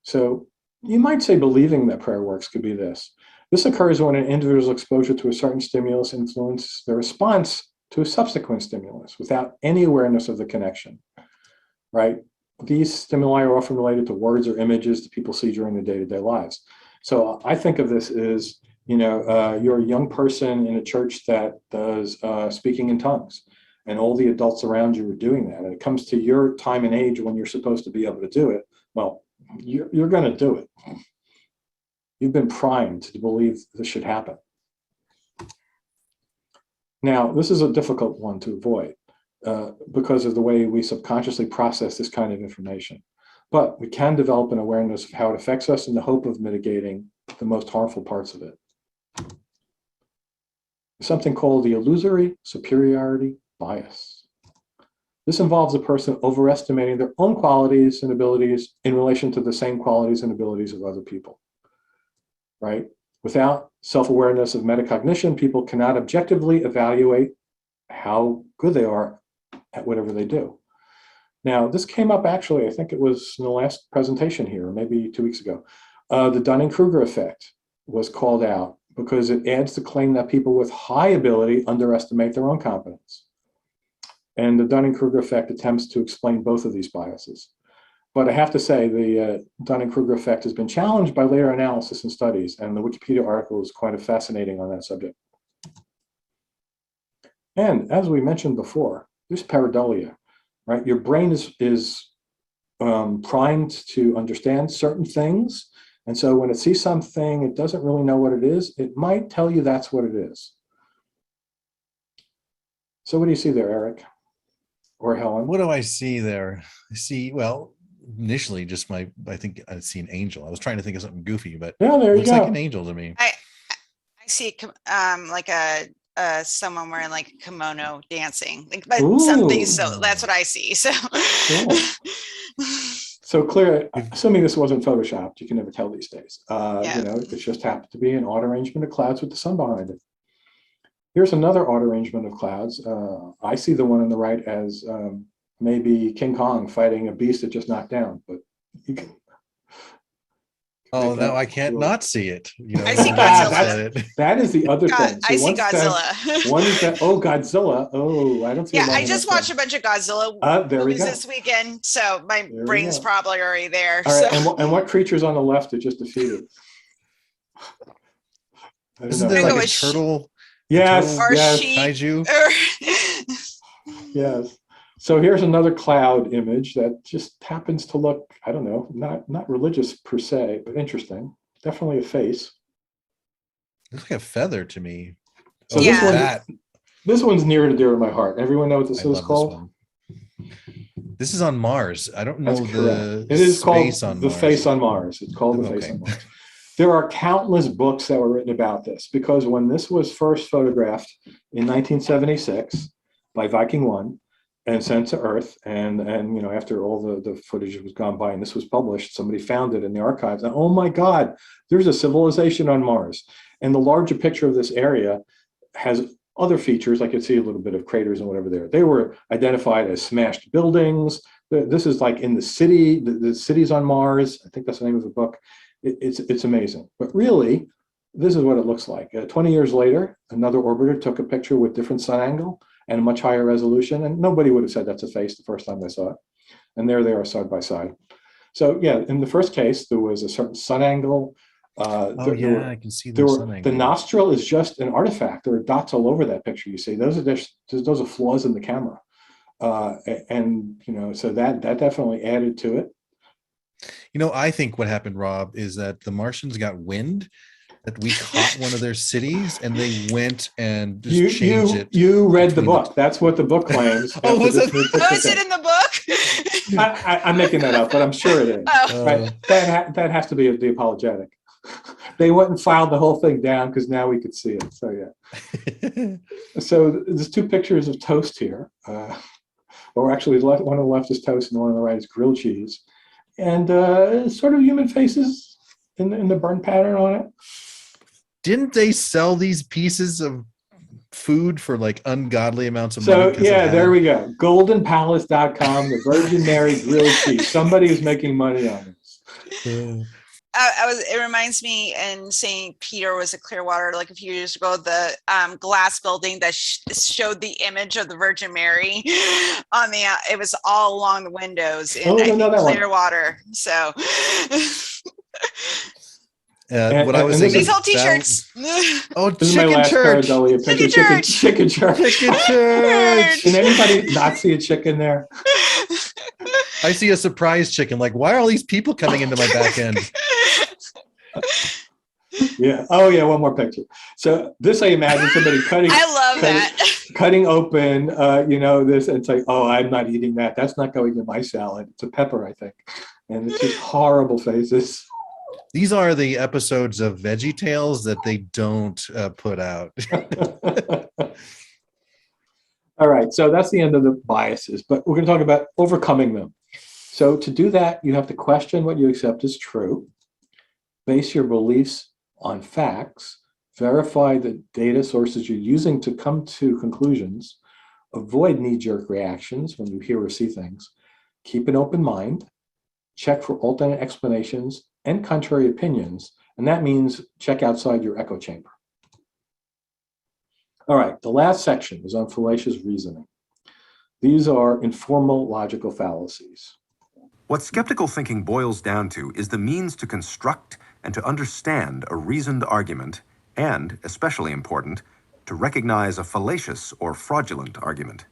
So you might say believing that prayer works could be this. This occurs when an individual's exposure to a certain stimulus influences their response to a subsequent stimulus without any awareness of the connection, right? These stimuli are often related to words or images that people see during their day-to-day lives. So I think of this as, you're a young person in a church that does speaking in tongues, and all the adults around you are doing that. And it comes to your time and age when you're supposed to be able to do it. Well, you're going to do it. You've been primed to believe this should happen. Now, this is a difficult one to avoid because of the way we subconsciously process this kind of information. But we can develop an awareness of how it affects us in the hope of mitigating the most harmful parts of it. Something called the illusory superiority bias. This involves a person overestimating their own qualities and abilities in relation to the same qualities and abilities of other people, right? Without self-awareness of metacognition, people cannot objectively evaluate how good they are at whatever they do. Now, this came up actually, I think it was in the last presentation here, or maybe 2 weeks ago. The Dunning-Kruger effect was called out because it adds the claim that people with high ability underestimate their own competence. And the Dunning-Kruger effect attempts to explain both of these biases. But I have to say the Dunning-Kruger effect has been challenged by later analysis and studies, and the Wikipedia article is quite fascinating on that subject. And as we mentioned before, there's pareidolia, right? Your brain is primed to understand certain things. And so when it sees something, it doesn't really know what it is. It might tell you that's what it is. So what do you see there, Eric or Helen? What do I see there? I see, well, initially just I think I see an angel. I was trying to think of something goofy, but yeah, there it looks you go. like an angel to me. I see like someone wearing like a kimono dancing, like, but something. So that's what I see. So cool. So clear, assuming this wasn't photoshopped, you can never tell these days. It just happened to be an odd arrangement of clouds with the sun behind it. Here's another odd arrangement of clouds. I see the one on the right as maybe King Kong fighting a beast that just knocked down, but you can Oh, Make now out I can't cool. not see it. You know, I see you Godzilla. said it. That is the other thing. I see one says- Godzilla. one is that, oh, Godzilla. Oh, I don't see Yeah, a lot I of just that watched stuff. a bunch of Godzilla There we movies go. this weekend, so my There we brain's go. probably already there. All right, So and what creatures on the left are just defeated? I don't Isn't know. there I'm like gonna a go with turtle? Yes, or yes, sheep, Kaiju? or yes. So here's another cloud image that just happens to look, I don't know, not religious per se, but interesting. Definitely a face. Looks like a feather to me. So Oh, this Yeah. one, that. this one's near and dear to my heart. Everyone know what this I is love this called? one. This is on Mars. I don't know That's the correct. It is called space on The Mars. Face on Mars. It's called The Face Okay. on Mars. There are countless books that were written about this because when this was first photographed in 1976 by Viking 1 and sent to Earth, and you know, after all the footage was gone by and this was published, somebody found it in the archives. And oh my God, there's a civilization on Mars. And the larger picture of this area has other features, like you see a little bit of craters and whatever there. They were identified as smashed buildings. This is like in the city, the cities on Mars. I think that's the name of the book. It's amazing. But really, this is what it looks like. 20 years later, another orbiter took a picture with different sun angle and a much higher resolution, and nobody would have said that's a face the first time they saw it. And there they are side by side. So yeah, in the first case, there was a certain sun angle. Oh yeah, I can see There the were, sun the angle. nostril is just an artifact. There are dots all over that picture. You see, those are flaws in the camera, and you know, so that definitely added to it. You know, I think what happened, Rob, is that the Martians got wind that we caught one of their cities, and they went and just changed it. You read the between book. That's what the book claims. Oh, was it? oh, is it in the book? I'm making that up, but I'm sure it is. Oh. Right? That has to be the apologetic. They went and filed the whole thing down because now we could see it. So yeah. So there's two pictures of toast here. Or actually, one on the left is toast, and the one on the right is grilled cheese, and sort of human faces in the burn pattern on it. Didn't they sell these pieces of food for like ungodly amounts of So money? yeah, there we go. Goldenpalace.com, the Virgin Mary grilled cheese. Somebody is making money on this. It reminds me in St. Peter was a Clearwater, like a few years ago, the glass building that showed the image of the Virgin Mary on the, it was all along the windows in I think Clearwater. So. What I was thinking. We sell t-shirts. Oh, this is my last pareidolia picture. Chicken church. Chicken church. Can anybody not see a chicken there? I see a surprise chicken. Like, why are all these people coming into my back end? Yeah. Oh, yeah. One more picture. So this, I imagine somebody cutting open, you know, this, and it's like, oh, I'm not eating that. That's not going in my salad. It's a pepper, I think. And it's just horrible faces. These are the episodes of Veggie Tales that they don't put out. All right. So that's the end of the biases, but we're going to talk about overcoming them. So to do that, you have to question what you accept as true, base your beliefs on facts, verify the data sources you're using to come to conclusions, avoid knee-jerk reactions when you hear or see things, keep an open mind, check for alternate explanations and contrary opinions, and that means check outside your echo chamber. All right, the last section is on fallacious reasoning. These are informal logical fallacies. What skeptical thinking boils down to is the means to construct and to understand a reasoned argument, and, especially important, to recognize a fallacious or fraudulent argument.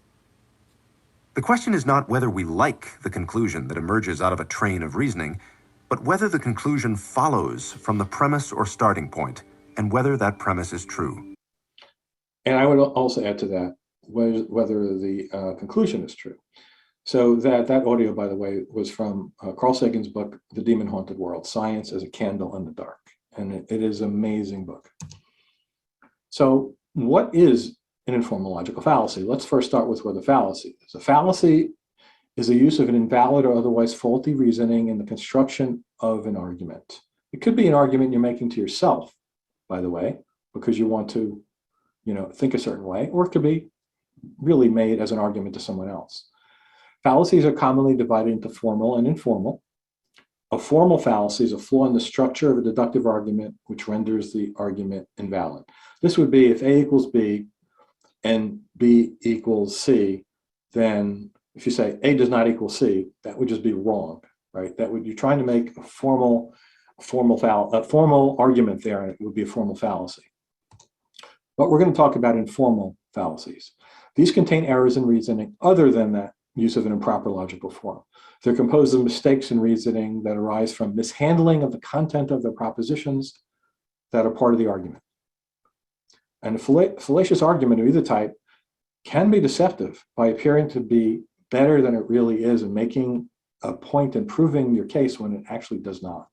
The question is not whether we like the conclusion that emerges out of a train of reasoning, but whether the conclusion follows from the premise or starting point, and whether that premise is true. And I would also add to that whether the conclusion is true. So that audio, by the way, was from Carl Sagan's book, The Demon Haunted World, Science as a Candle in the Dark. And it is an amazing book. So what is an informal logical fallacy? Let's first start with what a fallacy is. A fallacy is the use of an invalid or otherwise faulty reasoning in the construction of an argument. It could be an argument you're making to yourself, by the way, because you want to, you know, think a certain way, or it could be really made as an argument to someone else. Fallacies are commonly divided into formal and informal. A formal fallacy is a flaw in the structure of a deductive argument which renders the argument invalid. This would be if A equals B and B equals C, then if you say A does not equal C, that would just be wrong, right? That would, you're trying to make a formal argument there, and it would be a formal fallacy. But we're going to talk about informal fallacies. These contain errors in reasoning other than that use of an improper logical form. They're composed of mistakes in reasoning that arise from mishandling of the content of the propositions that are part of the argument. And a fallacious argument of either type can be deceptive by appearing to be better than it really is and making a point and proving your case when it actually does not.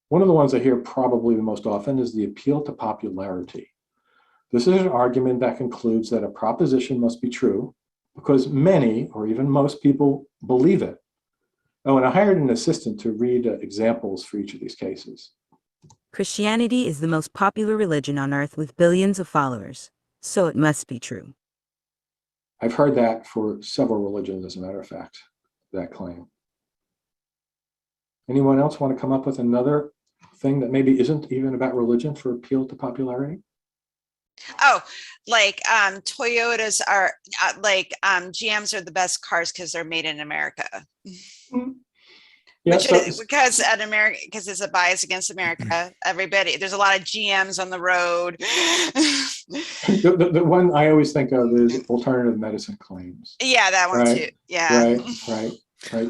One of the ones I hear probably the most often is the appeal to popularity. This is an argument that concludes that a proposition must be true because many or even most people believe it. Oh, and I hired an assistant to read examples for each of these cases. Christianity is the most popular religion on earth with billions of followers, so it must be true. I've heard that for several religions, as a matter of fact, that claim. Anyone else want to come up with another thing that maybe isn't even about religion for appeal to popularity? Oh, like Toyotas are GMs are the best cars because they're made in America. Mm-hmm. Yeah, because it's a bias against America. Everybody, there's a lot of GMs on the road. the one I always think of is alternative medicine claims. Yeah, that one right? too. Yeah. Right.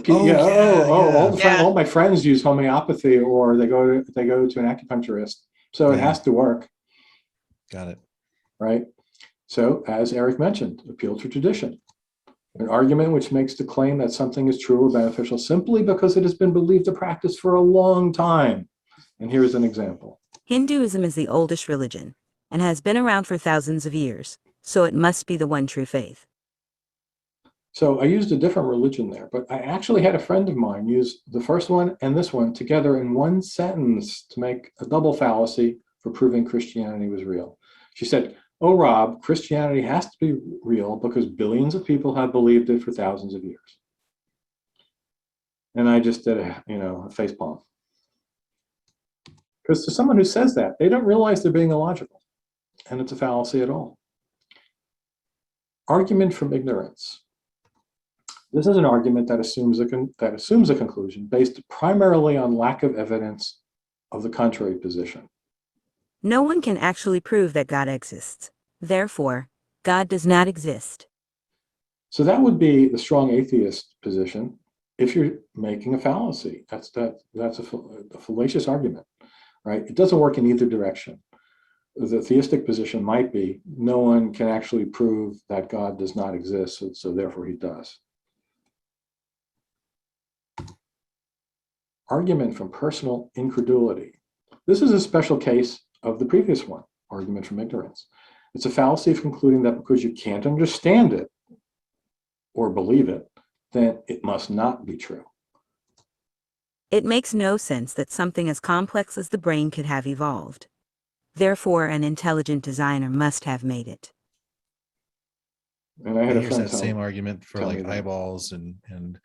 Oh, all my friends use homeopathy, or they go to an acupuncturist, so it has to work. Got it. Right. So, as Eric mentioned, appeal to tradition. An argument which makes the claim that something is true or beneficial simply because it has been believed to practice for a long time. And here's an example. Hinduism is the oldest religion and has been around for thousands of years, so it must be the one true faith. So I used a different religion there, but I actually had a friend of mine use the first one and this one together in one sentence to make a double fallacy for proving Christianity was real. She said, "Oh, Rob, Christianity has to be real because billions of people have believed it for thousands of years." And I just did a facepalm. Because to someone who says that, they don't realize they're being illogical, and it's a fallacy at all. Argument from ignorance. This is an argument that assumes a conclusion based primarily on lack of evidence of the contrary position. No one can actually prove that God exists. Therefore, God does not exist. So that would be the strong atheist position if you're making a fallacy. That's a fallacious argument, right? It doesn't work in either direction. The theistic position might be no one can actually prove that God does not exist, so therefore he does. Argument from personal incredulity. This is a special case of the previous one, argument from ignorance. It's a fallacy of concluding that because you can't understand it or believe it, then it must not be true. It makes no sense that something as complex as the brain could have evolved. Therefore, an intelligent designer must have made it. And I had a friend that same argument for like eyeballs and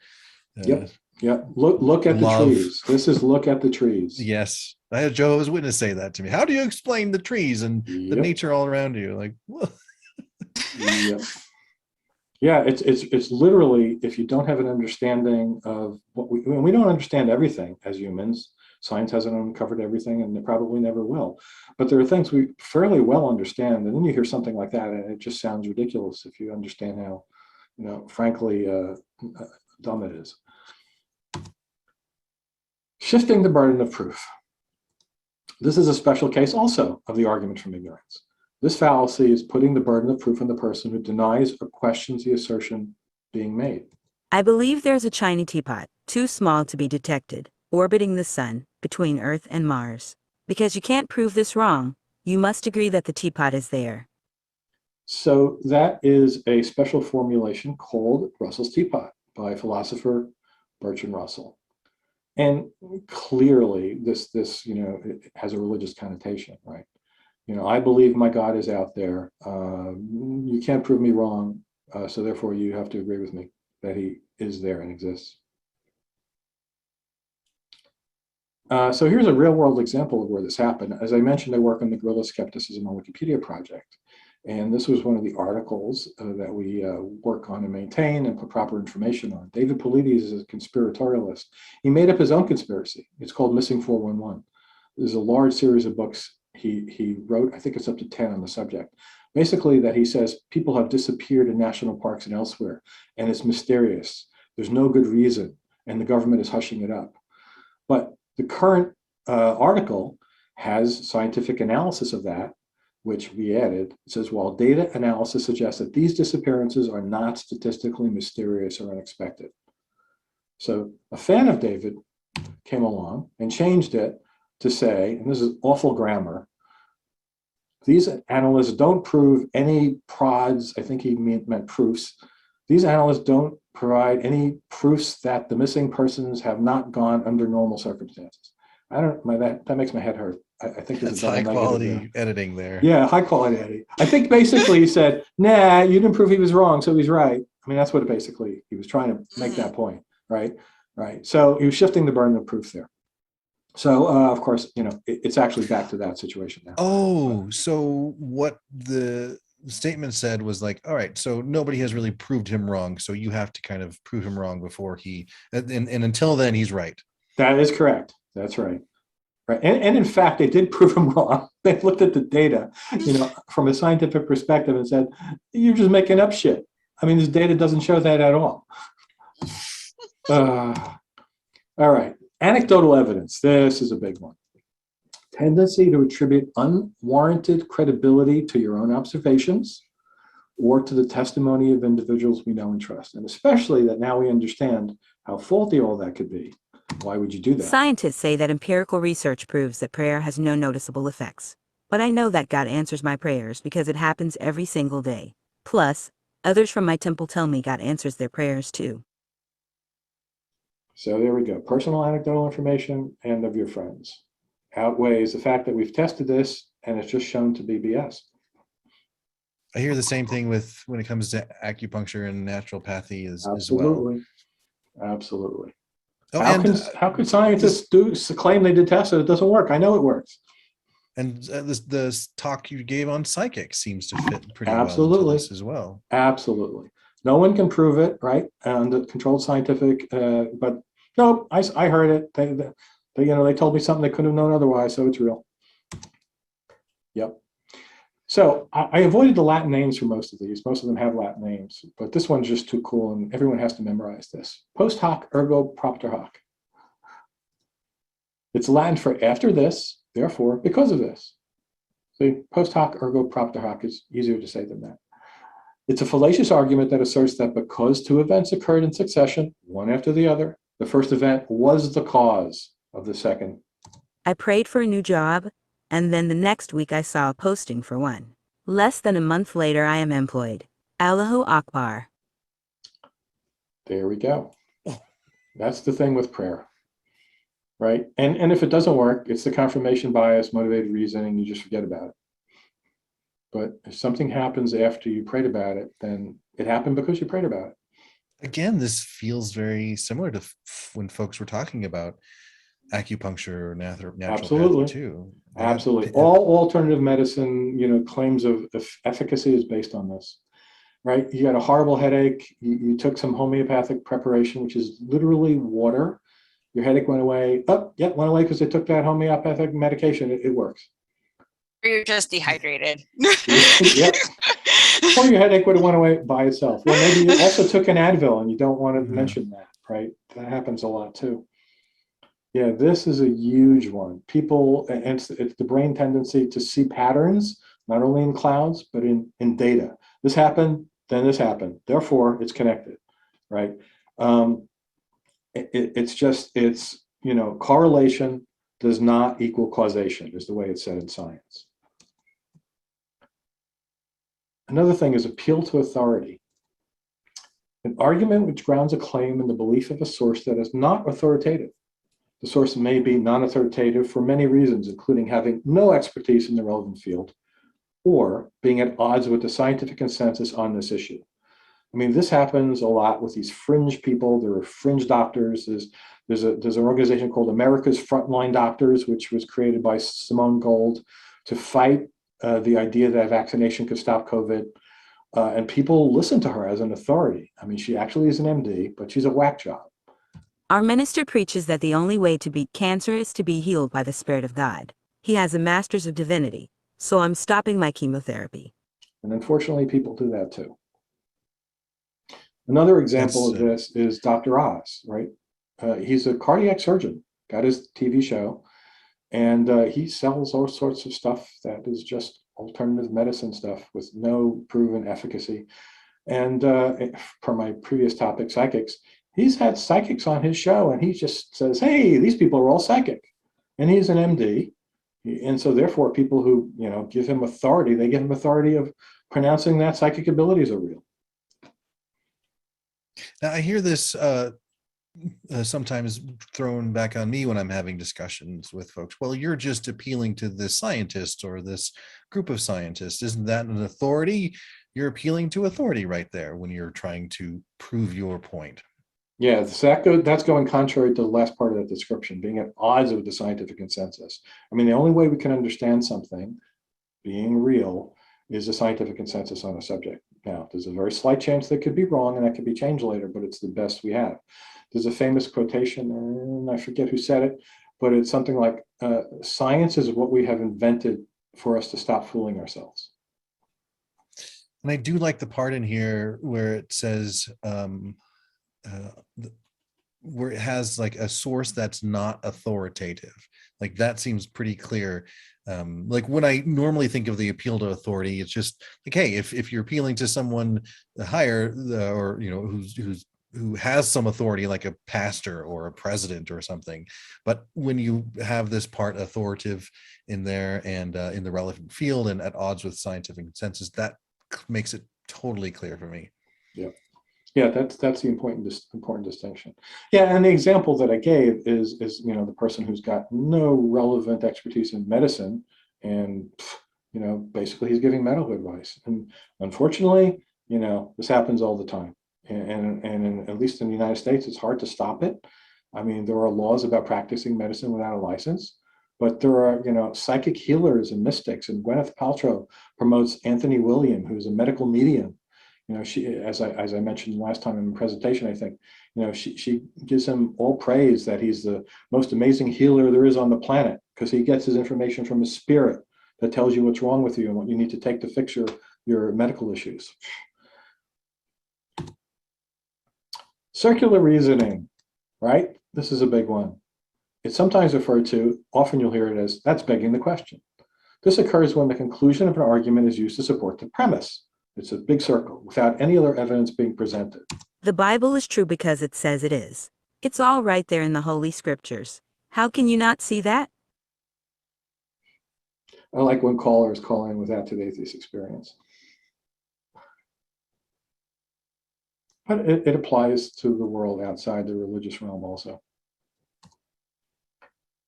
Yep. Look at the trees. This is look at the trees. Yes. I had a Jehovah's Witness say that to me. How do you explain the trees and the nature all around you? Like, Yep. Yeah, it's literally, if you don't have an understanding of what we don't understand everything as humans. Science hasn't uncovered everything, and it probably never will. But there are things we fairly well understand, and then you hear something like that, and it just sounds ridiculous if you understand how, frankly, dumb it is. Shifting the burden of proof. This is a special case also of the argument from ignorance. This fallacy is putting the burden of proof on the person who denies or questions the assertion being made. I believe there's a shiny teapot, too small to be detected, orbiting the sun, between Earth and Mars. Because you can't prove this wrong, you must agree that the teapot is there. So that is a special formulation called Russell's teapot by philosopher Bertrand Russell. And clearly this it has a religious connotation, right? I believe my God is out there. You can't prove me wrong, so therefore you have to agree with me that he is there and exists. So here's a real world example of where this happened. As I mentioned, I work on the Guerrilla Skepticism on Wikipedia project. And this was one of the articles that we work on and maintain and put proper information on. David Polides is a conspiratorialist. He made up his own conspiracy. It's called Missing 411. There's a large series of books he wrote. I think it's up to 10 on the subject. Basically that he says people have disappeared in national parks and elsewhere, and it's mysterious. There's no good reason, and the government is hushing it up. But the current article has scientific analysis of that, which we added. It says, while data analysis suggests that these disappearances are not statistically mysterious or unexpected. So a fan of David came along and changed it to say, and this is awful grammar, these analysts don't prove any prods, I think he meant proofs. These analysts don't provide any proofs that the missing persons have not gone under normal circumstances. I don't, that makes my head hurt. I think That's high quality editing there. Yeah, high quality editing. I think basically he said, nah, you didn't prove he was wrong, so he's right. I mean, that's what basically he was trying to make that point, right? Right. So he was shifting the burden of proof there. So of course, you know, it's actually back to that situation now. Oh, so what the statement said was like, all right, so nobody has really proved him wrong, so you have to kind of prove him wrong before he, and until then he's right. That is correct. That's right. Right. And in fact, they did prove him wrong. They looked at the data, you know, from a scientific perspective and said, you're just making up shit. I mean, this data doesn't show that at all. All right. Anecdotal evidence. This is a big one. Tendency to attribute unwarranted credibility to your own observations or to the testimony of individuals we know and trust. And especially that now we understand how faulty all that could be. Why would you do that? Scientists say that empirical research proves that prayer has no noticeable effects. But I know that God answers my prayers because it happens every single day. Plus, others from my temple tell me God answers their prayers too. So there we go. Personal anecdotal information and of your friends outweighs the fact that we've tested this and it's just shown to be BS. I hear the same thing with when it comes to acupuncture and naturopathy as well. Absolutely. Absolutely. Oh, how could scientists claim they did test it? It doesn't work. I know it works. And this talk you gave on psychics seems to fit pretty Absolutely. well into this as well. Absolutely. No one can prove it, right? And the controlled scientific, but no, I heard it. They told me something they couldn't have known otherwise, so it's real. Yep. So I avoided the Latin names for most of these. Most of them have Latin names, but this one's just too cool, and everyone has to memorize this. Post hoc ergo propter hoc. It's Latin for after this, therefore, because of this. See, post hoc ergo propter hoc is easier to say than that. It's a fallacious argument that asserts that because two events occurred in succession, one after the other, the first event was the cause of the second. I prayed for a new job, and then the next week I saw a posting for one. Less than a month later, I am employed. Allahu Akbar. There we go. That's the thing with prayer, right? And if it doesn't work, it's the confirmation bias, motivated reasoning, you just forget about it. But if something happens after you prayed about it, then it happened because you prayed about it. Again, this feels very similar to when folks were talking about acupuncture or naturopathy too. Absolutely. All alternative medicine, claims of efficacy is based on this, right? You got a horrible headache. You took some homeopathic preparation, which is literally water. Your headache went away. Oh, yeah, went away because they took that homeopathic medication. It works. Or you're just dehydrated. Yep. Or your headache would have went away by itself. Well, maybe you also took an Advil and you don't want to mention that, right? That happens a lot too. Yeah, this is a huge one. People, and it's the brain tendency to see patterns, not only in clouds, but in data. This happened, then this happened. Therefore, it's connected, right? It's correlation does not equal causation, is the way it's said in science. Another thing is appeal to authority. An argument which grounds a claim in the belief of a source that is not authoritative. The source may be non-authoritative for many reasons, including having no expertise in the relevant field or being at odds with the scientific consensus on this issue. I mean, this happens a lot with these fringe people. There are fringe doctors. There's an organization called America's Frontline Doctors, which was created by Simone Gold to fight the idea that vaccination could stop COVID. And people listen to her as an authority. I mean, she actually is an MD, but she's a whack job. Our minister preaches that the only way to beat cancer is to be healed by the Spirit of God. He has a master's of divinity, so I'm stopping my chemotherapy. And unfortunately, people do that too. Another example of this is Dr. Oz, right? He's a cardiac surgeon, got his TV show, and he sells all sorts of stuff that is just alternative medicine stuff with no proven efficacy. And for my previous topic, psychics, he's had psychics on his show, and he just says, hey, these people are all psychic. And he's an MD. And so therefore, people who, give him authority, they give him authority of pronouncing that psychic abilities are real. Now, I hear this sometimes thrown back on me when I'm having discussions with folks. Well, you're just appealing to this scientist or this group of scientists. Isn't that an authority? You're appealing to authority right there when you're trying to prove your point. Yeah, so that's going contrary to the last part of that description, being at odds with the scientific consensus. I mean, the only way we can understand something being real is a scientific consensus on a subject. Now, there's a very slight chance that could be wrong and that could be changed later, but it's the best we have. There's a famous quotation, and I forget who said it, but it's something like, science is what we have invented for us to stop fooling ourselves. And I do like the part in here where it says, where it has like a source that's not authoritative. Like that seems pretty clear. Like when I normally think of the appeal to authority, it's just like, hey, if you're appealing to someone higher, or who has some authority, like a pastor or a president or something. But when you have this part authoritative in there and in the relevant field and at odds with scientific consensus, that makes it totally clear for me. Yeah. Yeah, that's the important distinction. Yeah, and the example that I gave is the person who's got no relevant expertise in medicine, and basically he's giving medical advice. And unfortunately, this happens all the time. And at least in the United States, it's hard to stop it. I mean, there are laws about practicing medicine without a license, but there are psychic healers and mystics. And Gwyneth Paltrow promotes Anthony William, who's a medical medium. She, as I mentioned last time in the presentation, I think, she gives him all praise that he's the most amazing healer there is on the planet, because he gets his information from his spirit that tells you what's wrong with you and what you need to take to fix your medical issues. Circular reasoning, right? This is a big one. It's sometimes referred to, often you'll hear it as, that's begging the question. This occurs when the conclusion of an argument is used to support the premise. It's a big circle without any other evidence being presented. The Bible is true because it says it is. It's all right there in the Holy Scriptures. How can you not see that? I like when callers call in without today's experience. But it applies to the world outside the religious realm also.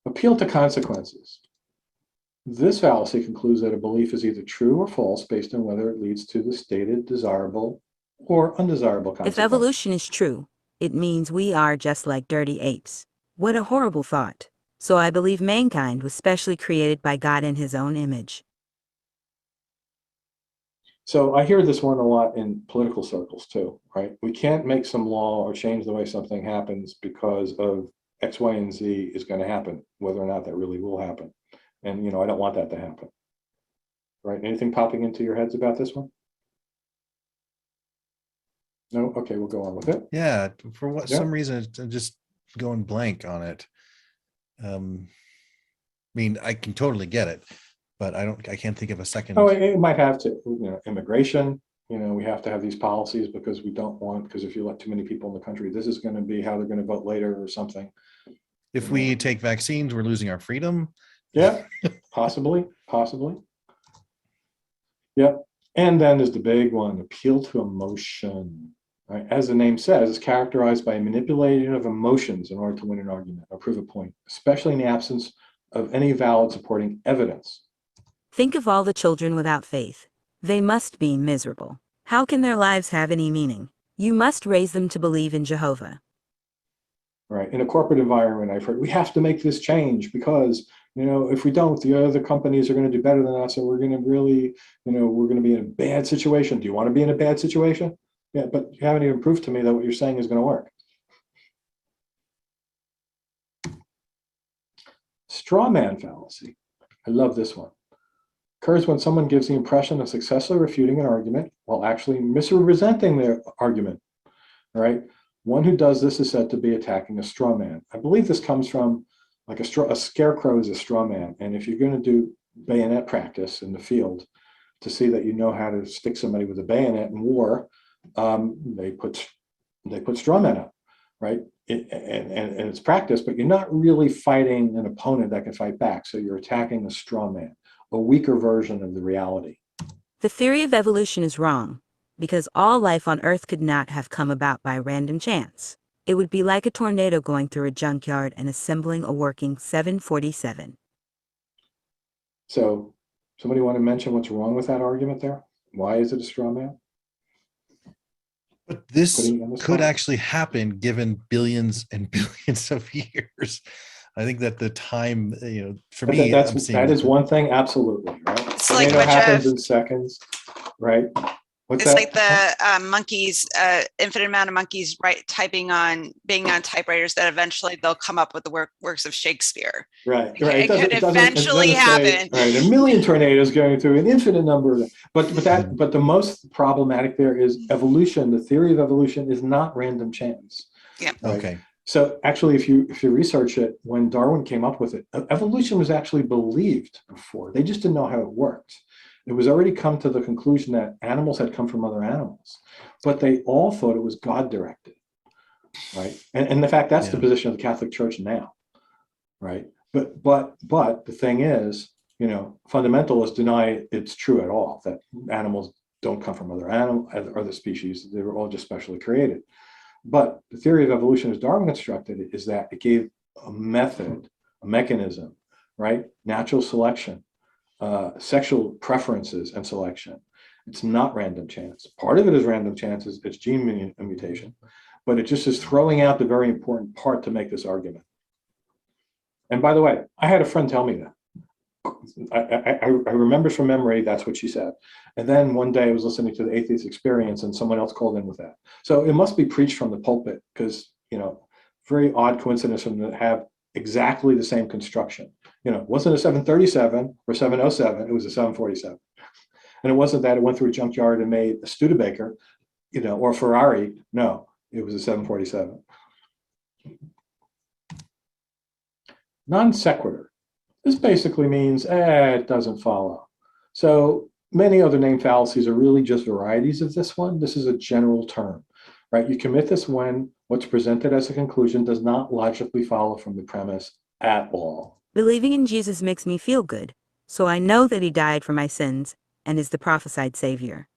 Appeal to consequences. This fallacy concludes that a belief is either true or false based on whether it leads to the stated desirable or undesirable consequence. If evolution is true, it means we are just like dirty apes. What a horrible thought. So I believe mankind was specially created by God in his own image. So I hear this one a lot in political circles too, right? We can't make some law or change the way something happens because of X, Y, and Z is going to happen, whether or not that really will happen. And, I don't want that to happen. Right? Anything popping into your heads about this one? No? Okay, we'll go on with it. Yeah, for some reason, I'm just going blank on it. I mean, I can totally get it, but I can't think of a second. Oh, it might have to, immigration. We have to have these policies because because if you let too many people in the country, this is going to be how they're going to vote later or something. If we take vaccines, we're losing our freedom. Yeah, possibly. Yep. And then there's the big one, appeal to emotion. Right? As the name says, it's characterized by manipulation of emotions in order to win an argument or prove a point, especially in the absence of any valid supporting evidence. Think of all the children without faith. They must be miserable. How can their lives have any meaning? You must raise them to believe in Jehovah. Right. In a corporate environment, I've heard we have to make this change because, if we don't, the other companies are going to do better than us, and we're going to really, we're going to be in a bad situation. Do you want to be in a bad situation? Yeah, but you haven't even proved to me that what you're saying is going to work. Straw man fallacy. I love this one. Occurs when someone gives the impression of successfully refuting an argument while actually misrepresenting their argument. All right. One who does this is said to be attacking a straw man. I believe this comes from like a scarecrow is a straw man. And if you're going to do bayonet practice in the field to see that you know how to stick somebody with a bayonet in war, they put straw men up, right? And it's practice, but you're not really fighting an opponent that can fight back. So you're attacking a straw man, a weaker version of the reality. The theory of evolution is wrong, because all life on Earth could not have come about by random chance. It would be like a tornado going through a junkyard and assembling a working 747. So, somebody want to mention what's wrong with that argument there? Why is it a straw man? But this could actually happen given billions and billions of years. I think that the time, for me, that is one thing, absolutely, right? It's like what happens in seconds, right? It's like the monkeys, infinite amount of monkeys being on typewriters that eventually they'll come up with the works of Shakespeare. Right. It could eventually happen. Right, a million tornadoes going through an infinite number of them. But the most problematic there is evolution. The theory of evolution is not random chance. Yeah. Right? Okay. So actually, if you research it, when Darwin came up with it, evolution was actually believed before. They just didn't know how it worked. It was already come to the conclusion that animals had come from other animals, but they all thought it was God directed, right? And in fact, that's the position of the Catholic Church now, right? But the thing is, fundamentalists deny it's true at all, that animals don't come from other species. They were all just specially created. But the theory of evolution as Darwin constructed it is that it gave a method, a mechanism, right? Natural selection, sexual preferences and selection. It's not random chance. Part of it is random chance, it's gene mutation, but it just is throwing out the very important part to make this argument. And by the way, I had a friend tell me that. I remember from memory, that's what she said. And then one day I was listening to the Atheist Experience and someone else called in with that. So it must be preached from the pulpit because, very odd coincidence for them to have exactly the same construction. It wasn't a 737 or 707, it was a 747. And it wasn't that it went through a junkyard and made a Studebaker, or a Ferrari. No, it was a 747. Non sequitur. This basically means, it doesn't follow. So many other name fallacies are really just varieties of this one. This is a general term, right? You commit this when what's presented as a conclusion does not logically follow from the premise at all. Believing in Jesus makes me feel good, so I know that he died for my sins and is the prophesied Savior.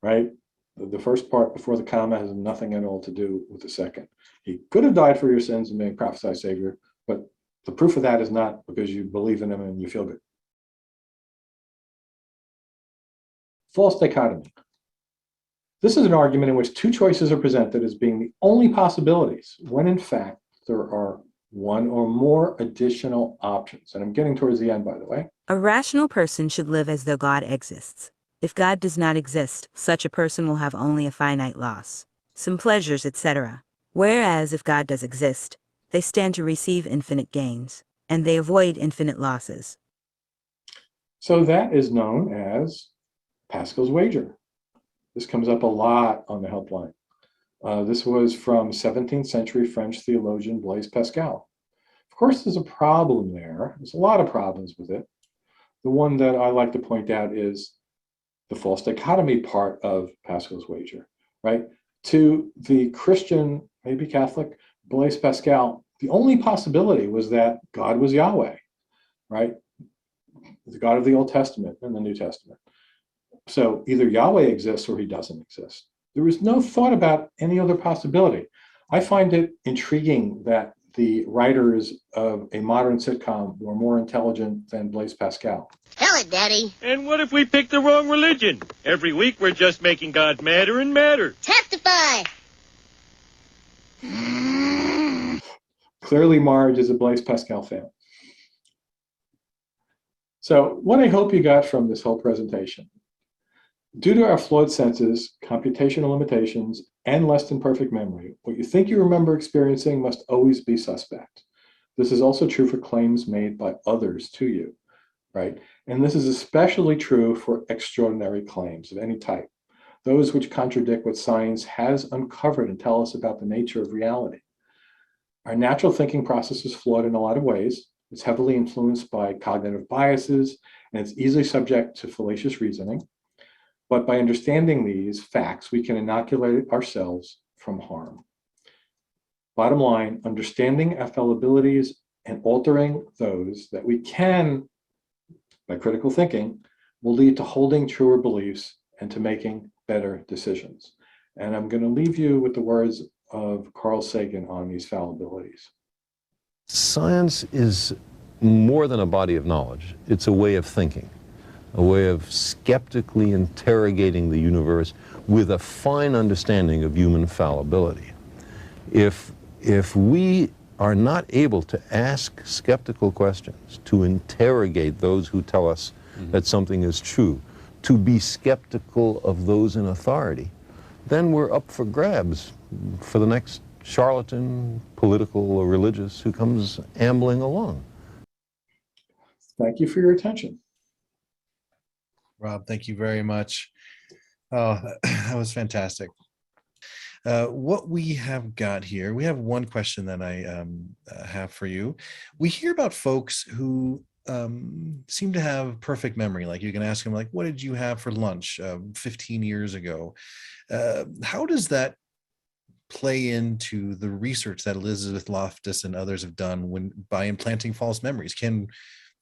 Right? The first part before the comma has nothing at all to do with the second. He could have died for your sins and been prophesied Savior, but the proof of that is not because you believe in him and you feel good. False dichotomy. This is an argument in which two choices are presented as being the only possibilities, when in fact there are one or more additional options. And I'm getting towards the end, by the way. A rational person should live as though God exists. If God does not exist, such a person will have only a finite loss, some pleasures, etc. Whereas if God does exist, they stand to receive infinite gains, and they avoid infinite losses. So that is known as Pascal's wager. This comes up a lot on the helpline. This was from 17th century French theologian Blaise Pascal. Of course, there's a problem there. There's a lot of problems with it. The one that I like to point out is the false dichotomy part of Pascal's wager, right? To the Christian, maybe Catholic, Blaise Pascal, the only possibility was that God was Yahweh, right? The God of the Old Testament and the New Testament. So either Yahweh exists or he doesn't exist. There was no thought about any other possibility. I find it intriguing that the writers of a modern sitcom were more intelligent than Blaise Pascal. Tell it, Daddy. And what if we pick the wrong religion? Every week we're just making God madder and madder. Test Goodbye. Clearly, Marge is a Blaise Pascal fan. So what I hope you got from this whole presentation, due to our flawed senses, computational limitations, and less than perfect memory, what you think you remember experiencing must always be suspect. This is also true for claims made by others to you, right? And this is especially true for extraordinary claims of any type, those which contradict what science has uncovered and tell us about the nature of reality. Our natural thinking process is flawed in a lot of ways. It's heavily influenced by cognitive biases, and it's easily subject to fallacious reasoning. But by understanding these facts, we can inoculate ourselves from harm. Bottom line, understanding our fallibilities and altering those that we can by critical thinking will lead to holding truer beliefs and to making better decisions. And I'm going to leave you with the words of Carl Sagan on these fallibilities. Science is more than a body of knowledge. It's a way of thinking, a way of skeptically interrogating the universe with a fine understanding of human fallibility. If we are not able to ask skeptical questions, to interrogate those who tell us that something is true, to be skeptical of those in authority, then we're up for grabs for the next charlatan, political or religious, who comes ambling along. Thank you for your attention. Rob, thank you very much. Oh, that was fantastic. What we have got here, we have one question that I have for you. We hear about folks who seem to have perfect memory. Like you can ask them, like, what did you have for lunch 15 years ago? How does that play into the research that Elizabeth Loftus and others have done by implanting false memories? Can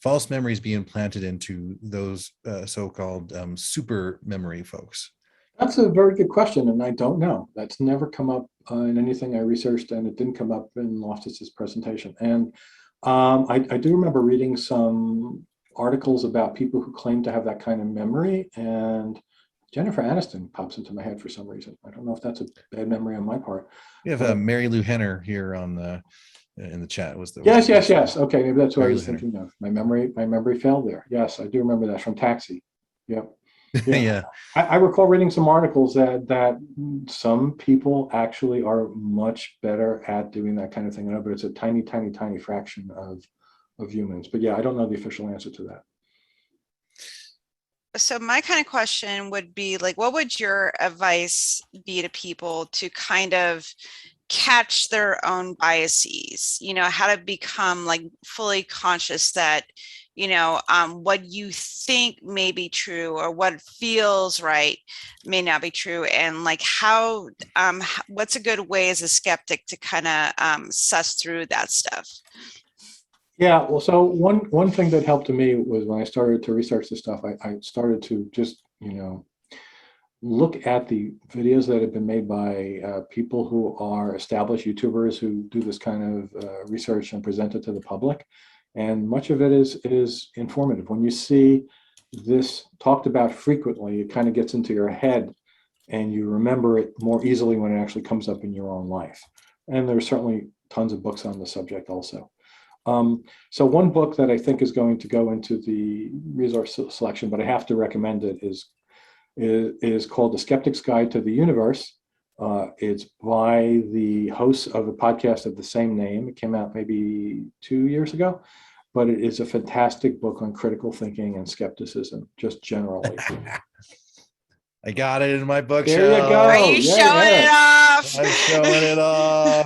false memories be implanted into those so-called super memory folks? That's a very good question, and I don't know. That's never come up in anything I researched, and it didn't come up in Loftus's presentation. And I do remember reading some articles about people who claim to have that kind of memory, and Jennifer Aniston pops into my head for some reason. I don't know if that's a bad memory on my part. We have Mary Lou Henner here on the in the chat. Yes. Okay, maybe that's what Mary I was Lou Henner. thinking of. My memory failed there. Yes, I do remember that from Taxi. Yep. Yeah. I recall reading some articles that some people actually are much better at doing that kind of thing, but it's a tiny fraction of humans. But yeah, I don't know the official answer to that. So my kind of question would be like, what would your advice be to people to kind of catch their own biases, how to become like fully conscious that, what you think may be true or what feels right may not be true. And like how, what's a good way as a skeptic to kind of suss through that stuff? Yeah, well, so one thing that helped to me was when I started to research this stuff, I started to just, look at the videos that have been made by people who are established YouTubers who do this kind of research and present it to the public. And much of it is informative. When you see this talked about frequently, it kind of gets into your head and you remember it more easily when it actually comes up in your own life. And there's certainly tons of books on the subject also. So one book that I think is going to go into the resource selection, but I have to recommend it, is called The Skeptic's Guide to the Universe. It's by the hosts of a podcast of the same name. It came out maybe 2 years ago, but it is a fantastic book on critical thinking and skepticism, just generally. I got it in my bookshelf. There you go. Are you showing it off? I'm showing it off.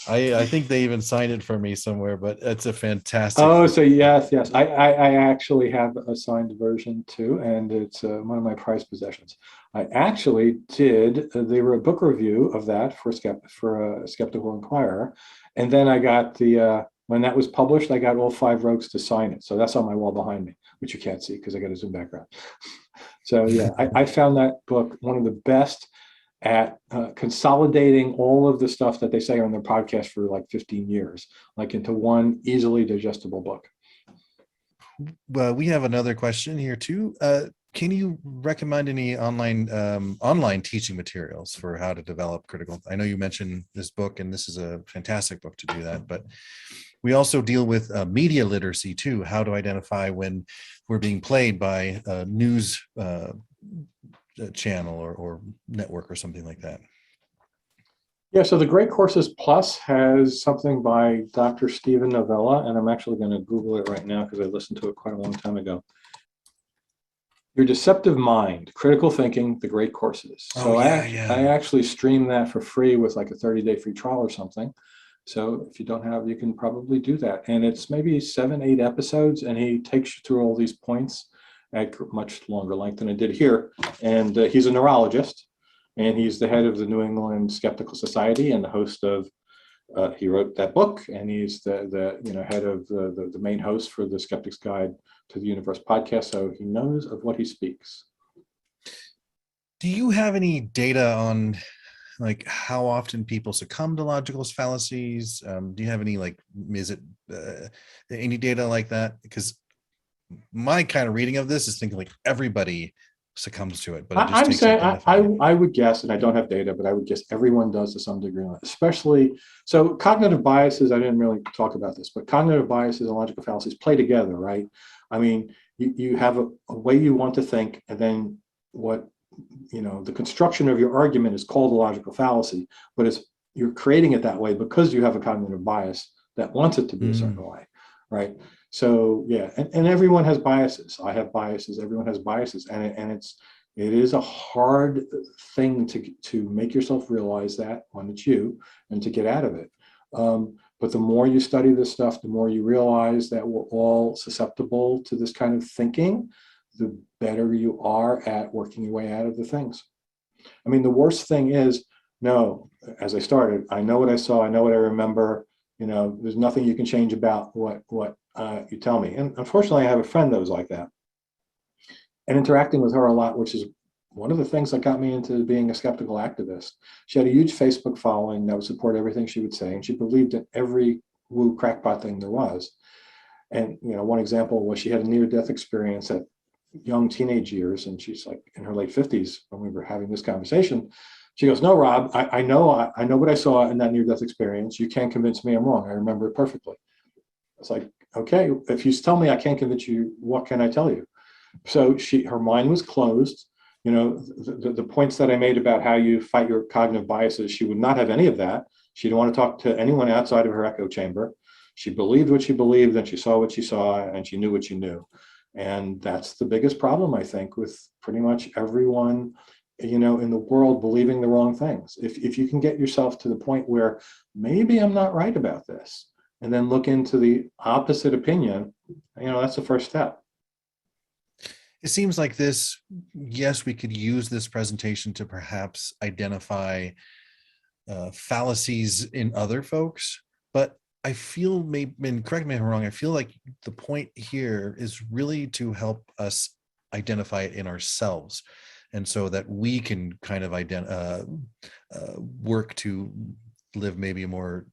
I think they even signed it for me somewhere, but it's a fantastic. Oh, so yes. I actually have a signed version too, and it's one of my prized possessions. I actually did. They were a book review of that for a Skeptical Inquirer, and then I got the when that was published, I got all 5 rogues to sign it. So that's on my wall behind me, which you can't see because I got a Zoom background. So yeah, I found that book one of the best at consolidating all of the stuff that they say on their podcast for like 15 years, like into one easily digestible book. Well, we have another question here too. Can you recommend any online teaching materials for how to develop critical? I know you mentioned this book, and this is a fantastic book to do that, but we also deal with media literacy too, how to identify when we're being played by a news channel or network or something like that. Yeah, so the Great Courses Plus has something by Dr. Stephen Novella, and I'm actually going to Google it right now because I listened to it quite a long time ago. Your Deceptive Mind, Critical Thinking, The Great Courses. So I actually stream that for free with like a 30-day free trial or something. So if you don't have, you can probably do that. And it's maybe 7, 8 episodes, and he takes you through all these points at much longer length than I did here. And he's a neurologist, and he's the head of the New England Skeptical Society and the host of, he wrote that book, and he's the head of the main host for the Skeptic's Guide to the Universe podcast, so he knows of what he speaks. Do you have any data on like how often people succumb to logical fallacies? Do you have any is it any data like that? Because my kind of reading of this is thinking like everybody succumbs to it, but it just I'm takes saying identifying. I would guess, and I don't have data, but I would guess everyone does to some degree, especially, so cognitive biases, I didn't really talk about this, but cognitive biases and logical fallacies play together, right? I mean, you have a way you want to think, and then what, the construction of your argument is called a logical fallacy, but you're creating it that way because you have a cognitive bias that wants it to be a certain way, right? So yeah, and everyone has biases. I have biases. Everyone has biases, and it is a hard thing to make yourself realize that when it's you, and to get out of it. But the more you study this stuff, the more you realize that we're all susceptible to this kind of thinking, the better you are at working your way out of the things. I mean, the worst thing is, no, as I started, I know what I saw, I know what I remember, there's nothing you can change about what you tell me. And unfortunately, I have a friend that was like that. And interacting with her a lot, which is one of the things that got me into being a skeptical activist. She had a huge Facebook following that would support everything she would say, and she believed in every woo crackpot thing there was. And one example was she had a near-death experience at young teenage years, and she's like in her late 50s when we were having this conversation. She goes, "No, Rob, I know what I saw in that near-death experience. You can't convince me I'm wrong. I remember it perfectly." It's like, okay, if you tell me I can't convince you, what can I tell you? So her mind was closed. The points that I made about how you fight your cognitive biases, she would not have any of that. She didn't want to talk to anyone outside of her echo chamber. She believed what she believed, and she saw what she saw, and she knew what she knew. And that's the biggest problem, I think, with pretty much everyone, in the world believing the wrong things. If you can get yourself to the point where maybe I'm not right about this, and then look into the opposite opinion, that's the first step. It seems like this, yes, we could use this presentation to perhaps identify fallacies in other folks, but I feel, and correct me if I'm wrong, I feel like the point here is really to help us identify it in ourselves, and so that we can kind of work to live maybe a more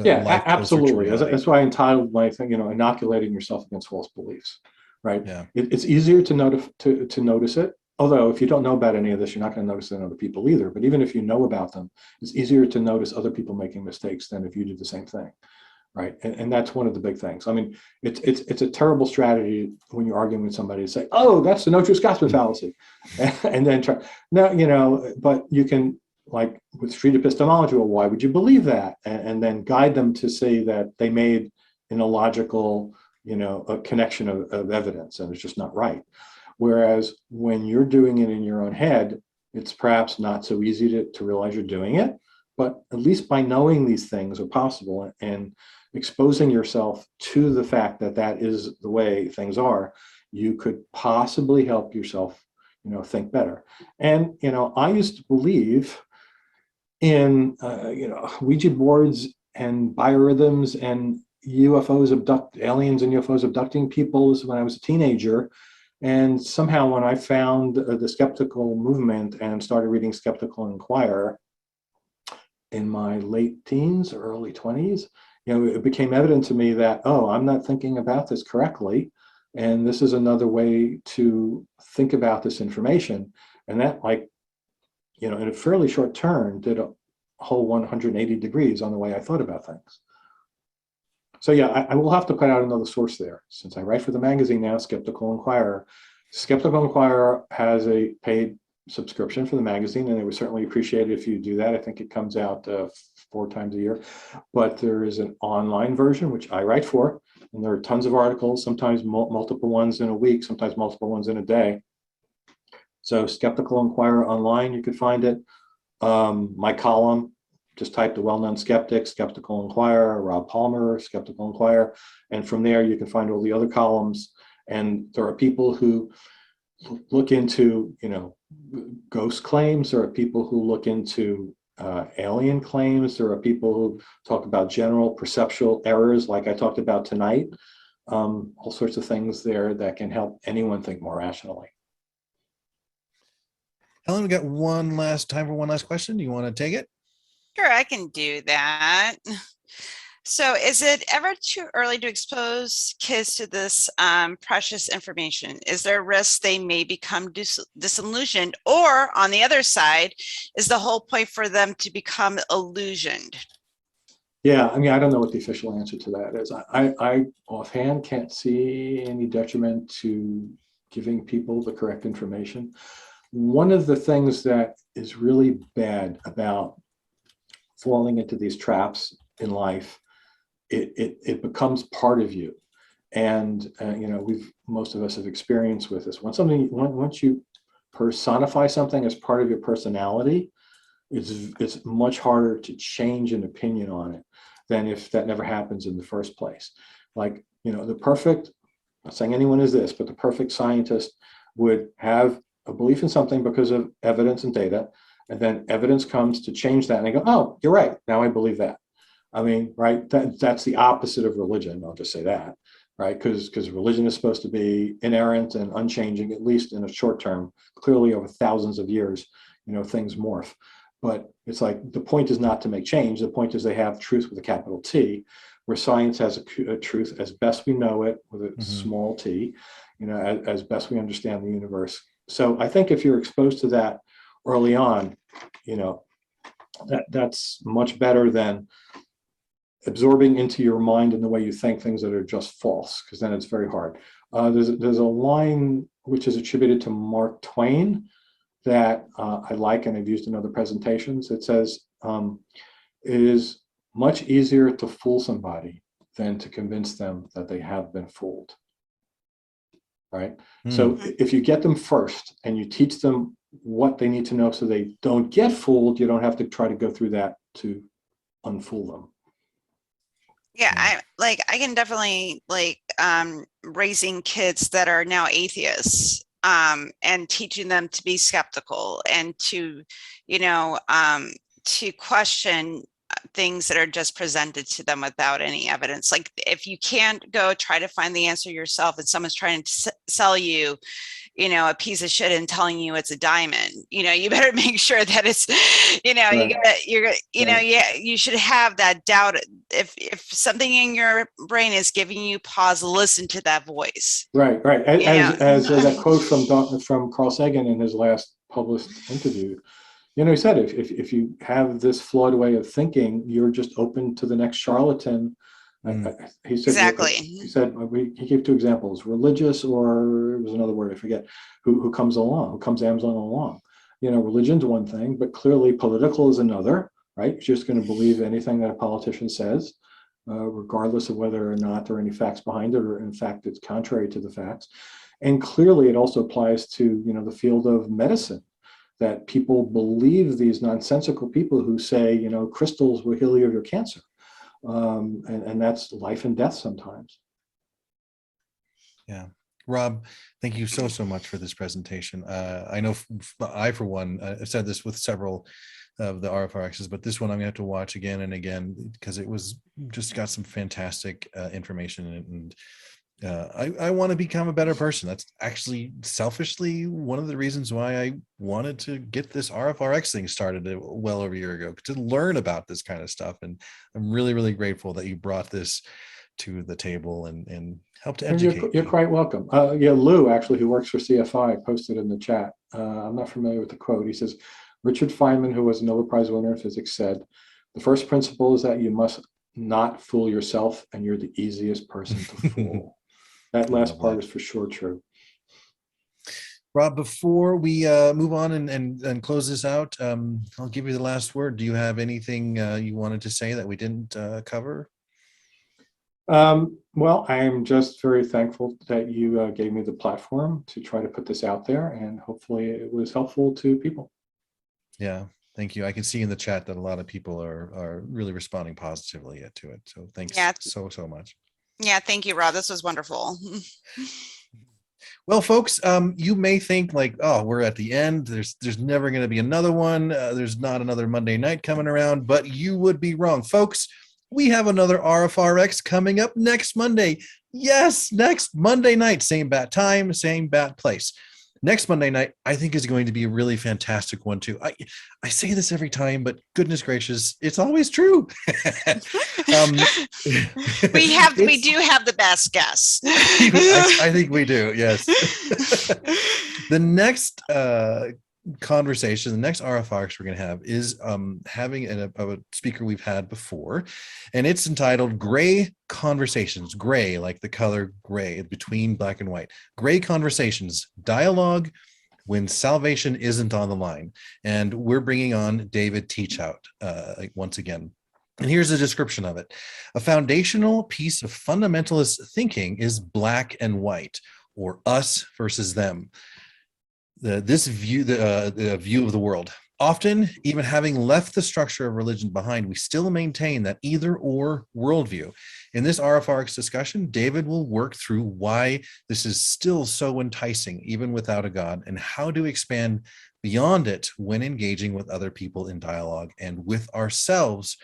absolutely. That's why I entitled my thing, inoculating yourself against false beliefs, right? Yeah. It's easier to notice it. Although if you don't know about any of this, you're not going to notice it in other people either. But even if you know about them, it's easier to notice other people making mistakes than if you do the same thing, right? And that's one of the big things. I mean, it's a terrible strategy when you're arguing with somebody to say, "Oh, that's the no true Scotsman fallacy," and then try. No, but you can, like with street epistemology, well, why would you believe that? And then guide them to see that they made an illogical, a connection of evidence, and it's just not right. Whereas when you're doing it in your own head, it's perhaps not so easy to realize you're doing it, but at least by knowing these things are possible and exposing yourself to the fact that that is the way things are, you could possibly help yourself, think better. And, I used to believe in, Ouija boards and biorhythms and aliens and UFOs abducting people when I was a teenager. And somehow when I found the skeptical movement and started reading Skeptical Inquirer in my late teens, early 20s, it became evident to me that, oh, I'm not thinking about this correctly. And this is another way to think about this information. And that, like, in a fairly short turn, did a whole 180 degrees on the way I thought about things. So yeah, I will have to put out another source there. Since I write for the magazine now, Skeptical Inquirer. Skeptical Inquirer has a paid subscription for the magazine, and it would certainly appreciate it if you do that. I think it comes out 4 times a year. But there is an online version, which I write for, and there are tons of articles, sometimes multiple ones in a week, sometimes multiple ones in a day. So Skeptical Inquirer online, you could find it. My column, just type the well-known skeptic, Skeptical Inquirer, Rob Palmer, Skeptical Inquirer, and from there you can find all the other columns. And there are people who look into, ghost claims. There are people who look into alien claims. There are people who talk about general perceptual errors, like I talked about tonight. All sorts of things there that can help anyone think more rationally. Helen, we got time for one last question. Do you want to take it? Sure, I can do that. So is it ever too early to expose kids to this precious information? Is there a risk they may become disillusioned? Or on the other side, is the whole point for them to become illusioned? Yeah, I mean, I don't know what the official answer to that is. I offhand can't see any detriment to giving people the correct information. One of the things that is really bad about falling into these traps in life, it becomes part of you. And most of us have experience with this. Once you personify something as part of your personality, it's much harder to change an opinion on it than if that never happens in the first place. Like, the perfect, I'm not saying anyone is this, but the perfect scientist would have a belief in something because of evidence and data, and then evidence comes to change that, and they go, oh, you're right, now I believe that. I mean, right, that's the opposite of religion, I'll just say that, right? Because religion is supposed to be inerrant and unchanging, at least in a short term. Clearly over thousands of years, things morph. But it's like, the point is not to make change, the point is they have truth with a capital T, where science has a truth as best we know it with a small t, as best we understand the universe. So I think if you're exposed to that early on, that's much better than absorbing into your mind and the way you think things that are just false, because then it's very hard. There's a line which is attributed to Mark Twain that I like, and I've used in other presentations. It says, it is much easier to fool somebody than to convince them that they have been fooled. Right? So if you get them first and you teach them what they need to know so they don't get fooled, you don't have to try to go through that to unfool them. Yeah, I can definitely raising kids that are now atheists and teaching them to be skeptical and to, to question things that are just presented to them without any evidence. Like, if you can't go try to find the answer yourself and someone's trying to sell you, a piece of shit and telling you it's a diamond, you better make sure that it's, Right. you should have that doubt. If something in your brain is giving you pause, listen to that voice. Right. As that quote from Carl Sagan in his last published interview, he said, if you have this flawed way of thinking, you're just open to the next charlatan. He said, exactly. He said, he gave 2 examples: religious, or it was another word I forget, who comes Amazon along. Religion's one thing, but clearly political is another. Right? You're just going to believe anything that a politician says, regardless of whether or not there are any facts behind it, or in fact it's contrary to the facts. And clearly, it also applies to the field of medicine, that people believe these nonsensical people who say, crystals will heal you of your cancer. And that's life and death sometimes. Yeah. Rob, thank you so much for this presentation. I know I, for one, I've said this with several of the RfRx's, but this one I'm gonna have to watch again and again, because it was just got some fantastic information, and I want to become a better person. That's actually selfishly one of the reasons why I wanted to get this RfRx thing started well over a year ago, to learn about this kind of stuff. And I'm really, really grateful that you brought this to the table and help to And educate. you're quite welcome. Yeah, Lou, actually, who works for CFI, posted in the chat. I'm not familiar with the quote. He says, Richard Feynman, who was a Nobel Prize winner in physics, said, the first principle is that you must not fool yourself, and you're the easiest person to fool. That last part is for sure true. Rob, before we move on and close this out, I'll give you the last word. Do you have anything you wanted to say that we didn't cover? Well, I am just very thankful that you gave me the platform to try to put this out there, and hopefully it was helpful to people. Yeah, thank you. I can see in the chat that a lot of people are really responding positively to it. So thanks so much. Yeah, thank you, Rob. This was wonderful. Well, folks, you may think like, oh, we're at the end. There's never going to be another one. There's not another Monday night coming around, but you would be wrong, folks. We have another RfRx coming up next Monday. Yes, next Monday night, same bat time, same bat place. Next Monday night, I think, is going to be a really fantastic one too. I say this every time, but goodness gracious, it's always true. We do have the best guests. I think we do. Yes. The next conversation, the next RfRx we're going to have is having a speaker we've had before, and it's entitled Gray Conversations. Gray, like the color gray, between black and white. Gray Conversations, dialogue when salvation isn't on the line. And we're bringing on David Teachout once again. And here's a description of it. A foundational piece of fundamentalist thinking is black and white, or us versus them. This view, the view of the world. Often, even having left the structure of religion behind, we still maintain that either or worldview. In this RfRx discussion, David will work through why this is still so enticing, even without a God, and how to expand beyond it when engaging with other people in dialogue and with ourselves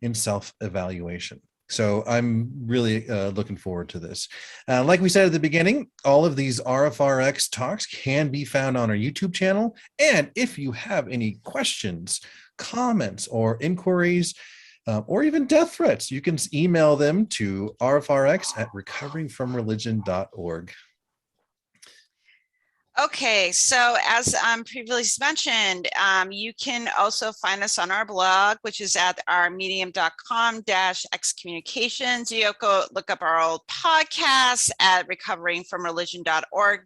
in self-evaluation. So I'm really looking forward to this. Like we said at the beginning, all of these RfRx talks can be found on our YouTube channel. And if you have any questions, comments, or inquiries, or even death threats, you can email them to rfrx@recoveringfromreligion.org. Okay, so as previously mentioned, you can also find us on our blog, which is at our medium.com/excommunications. You go look up our old podcasts at recoveringfromreligion.org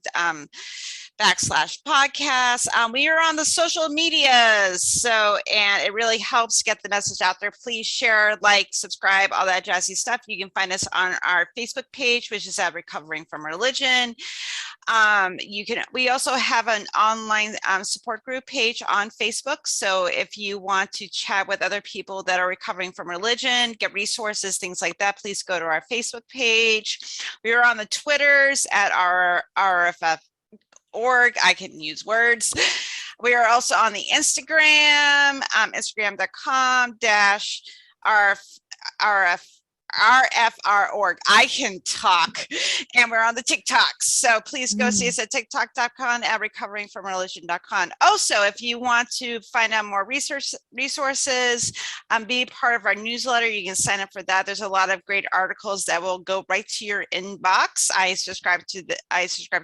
/podcast. We are on the social medias, and it really helps get the message out there. Please share, like, subscribe, all that jazzy stuff. You can find us on our Facebook page, which is at Recovering from Religion. We also have an online support group page on Facebook. So if you want to chat with other people that are recovering from religion, get resources, things like that, please go to our Facebook page. We are on the Twitters at our RfR org. I can use words. We are also on the Instagram, instagram.com/RfR org. I can talk. And we're on the TikToks. So please go see us at tiktok.com at recoveringfromreligion.com. Also, if you want to find out more resources, be part of our newsletter, you can sign up for that. There's a lot of great articles that will go right to your inbox. I subscribe to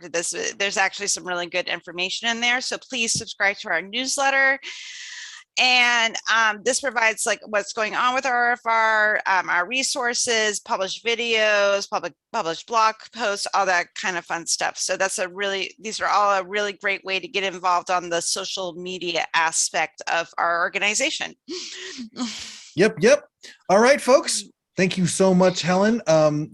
this. There's actually some really good information in there. So please subscribe to our newsletter. And this provides like what's going on with RfR, our resources, published videos, published blog posts, all that kind of fun stuff. So these are all a really great way to get involved on the social media aspect of our organization. Yep. All right, folks. Thank you so much, Helen.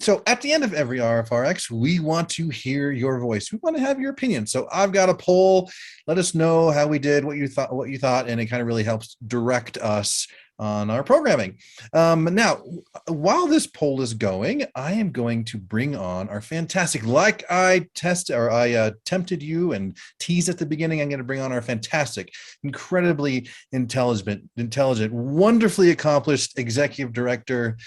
So at the end of every RfRx, we want to hear your voice. We want to have your opinion. So I've got a poll. Let us know how we did, what you thought, and it kind of really helps direct us on our programming. Now, while this poll is going, I am going to bring on our fantastic, like I tempted you and teased at the beginning, I'm going to bring on our fantastic, incredibly intelligent, wonderfully accomplished executive director,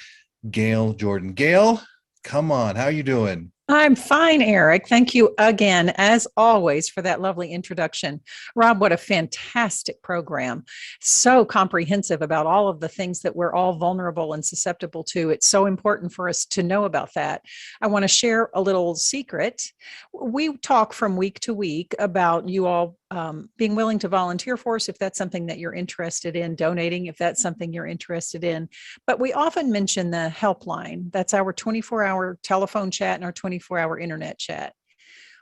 Gayle Jordan. Gayle, come on. How are you doing? I'm fine, Eric. Thank you again, as always, for that lovely introduction. Rob, what a fantastic program. So comprehensive about all of the things that we're all vulnerable and susceptible to. It's so important for us to know about that. I want to share a little secret. We talk from week to week about you all being willing to volunteer for us if that's something that you're interested in, donating if that's something you're interested in. But we often mention the helpline. That's our 24-hour telephone chat and our 24-hour internet chat.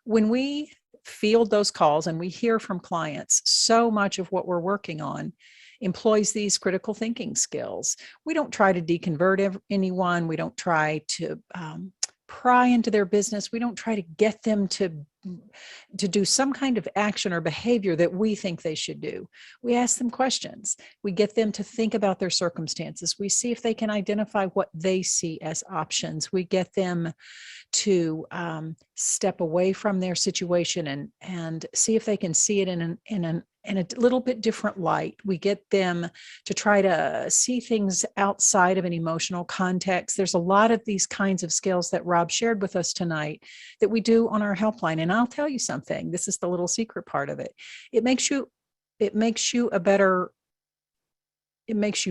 When we field those calls and we hear from clients, so much of what we're working on employs these critical thinking skills. We don't try to deconvert anyone. We don't try to pry into their business. We don't try to get them to do some kind of action or behavior that we think they should do. We ask them questions. We get them to think about their circumstances. We see if they can identify what they see as options. We get them to step away from their situation and see if they can see it in a little bit different light. We get them to try to see things outside of an emotional context. There's a lot of these kinds of skills that Rob shared with us tonight that we do on our helpline. And I'll tell you something, this is the little secret part of it. It makes you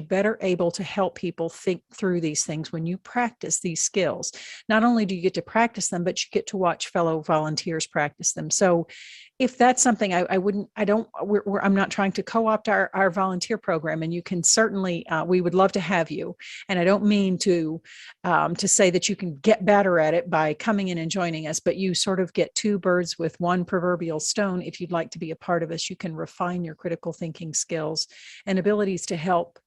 better able to help people think through these things when you practice these skills. Not only do you get to practice them, but you get to watch fellow volunteers practice them. So if that's something I'm not trying to co-opt our volunteer program, and you can certainly, we would love to have you. And I don't mean to say that you can get better at it by coming in and joining us, but you sort of get two birds with one proverbial stone. If you'd like to be a part of us, you can refine your critical thinking skills and abilities to help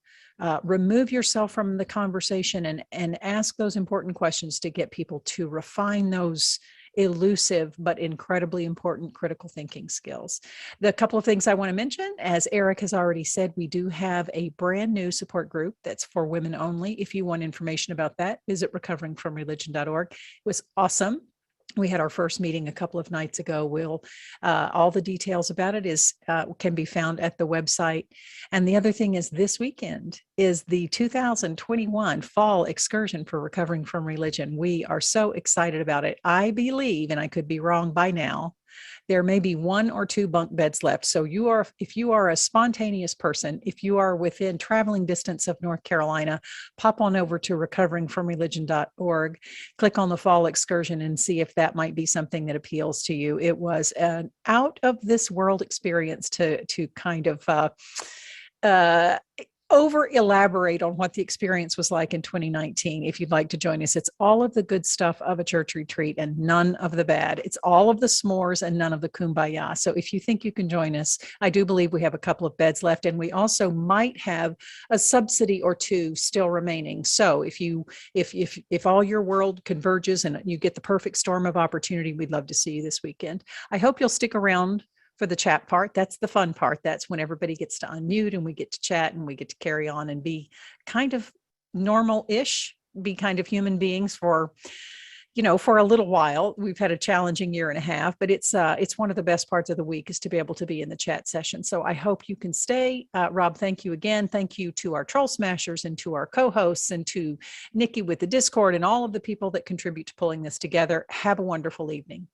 remove yourself from the conversation and ask those important questions to get people to refine those elusive but incredibly important critical thinking skills. The couple of things I want to mention, as Eric has already said, we do have a brand new support group that's for women only. If you want information about that, visit recoveringfromreligion.org. It was awesome. We had our first meeting a couple of nights ago. All the details about it can be found at the website. And the other thing is, this weekend is the 2021 fall excursion for Recovering from Religion. We are so excited about it. I believe, and I could be wrong by now, there may be 1 or 2 bunk beds left. So if you are a spontaneous person, if you are within traveling distance of North Carolina, pop on over to recoveringfromreligion.org, click on the fall excursion and see if that might be something that appeals to you. It was an out of this world experience to kind of over elaborate on what the experience was like in 2019. If you'd like to join us, it's all of the good stuff of a church retreat and none of the bad. It's all of the s'mores and none of the kumbaya. So if you think you can join us, I do believe we have a couple of beds left, and we also might have a subsidy or 2 still remaining. So if all your world converges and you get the perfect storm of opportunity, we'd love to see you this weekend. I hope you'll stick around for the chat part. That's the fun part. That's when everybody gets to unmute and we get to chat and we get to carry on and be kind of normal-ish, be kind of human beings for a little while. We've had a challenging year and a half, but it's one of the best parts of the week is to be able to be in the chat session. So I hope you can stay. Rob, thank you again. Thank you to our Troll Smashers and to our co-hosts and to Nikki with the Discord and all of the people that contribute to pulling this together. Have a wonderful evening.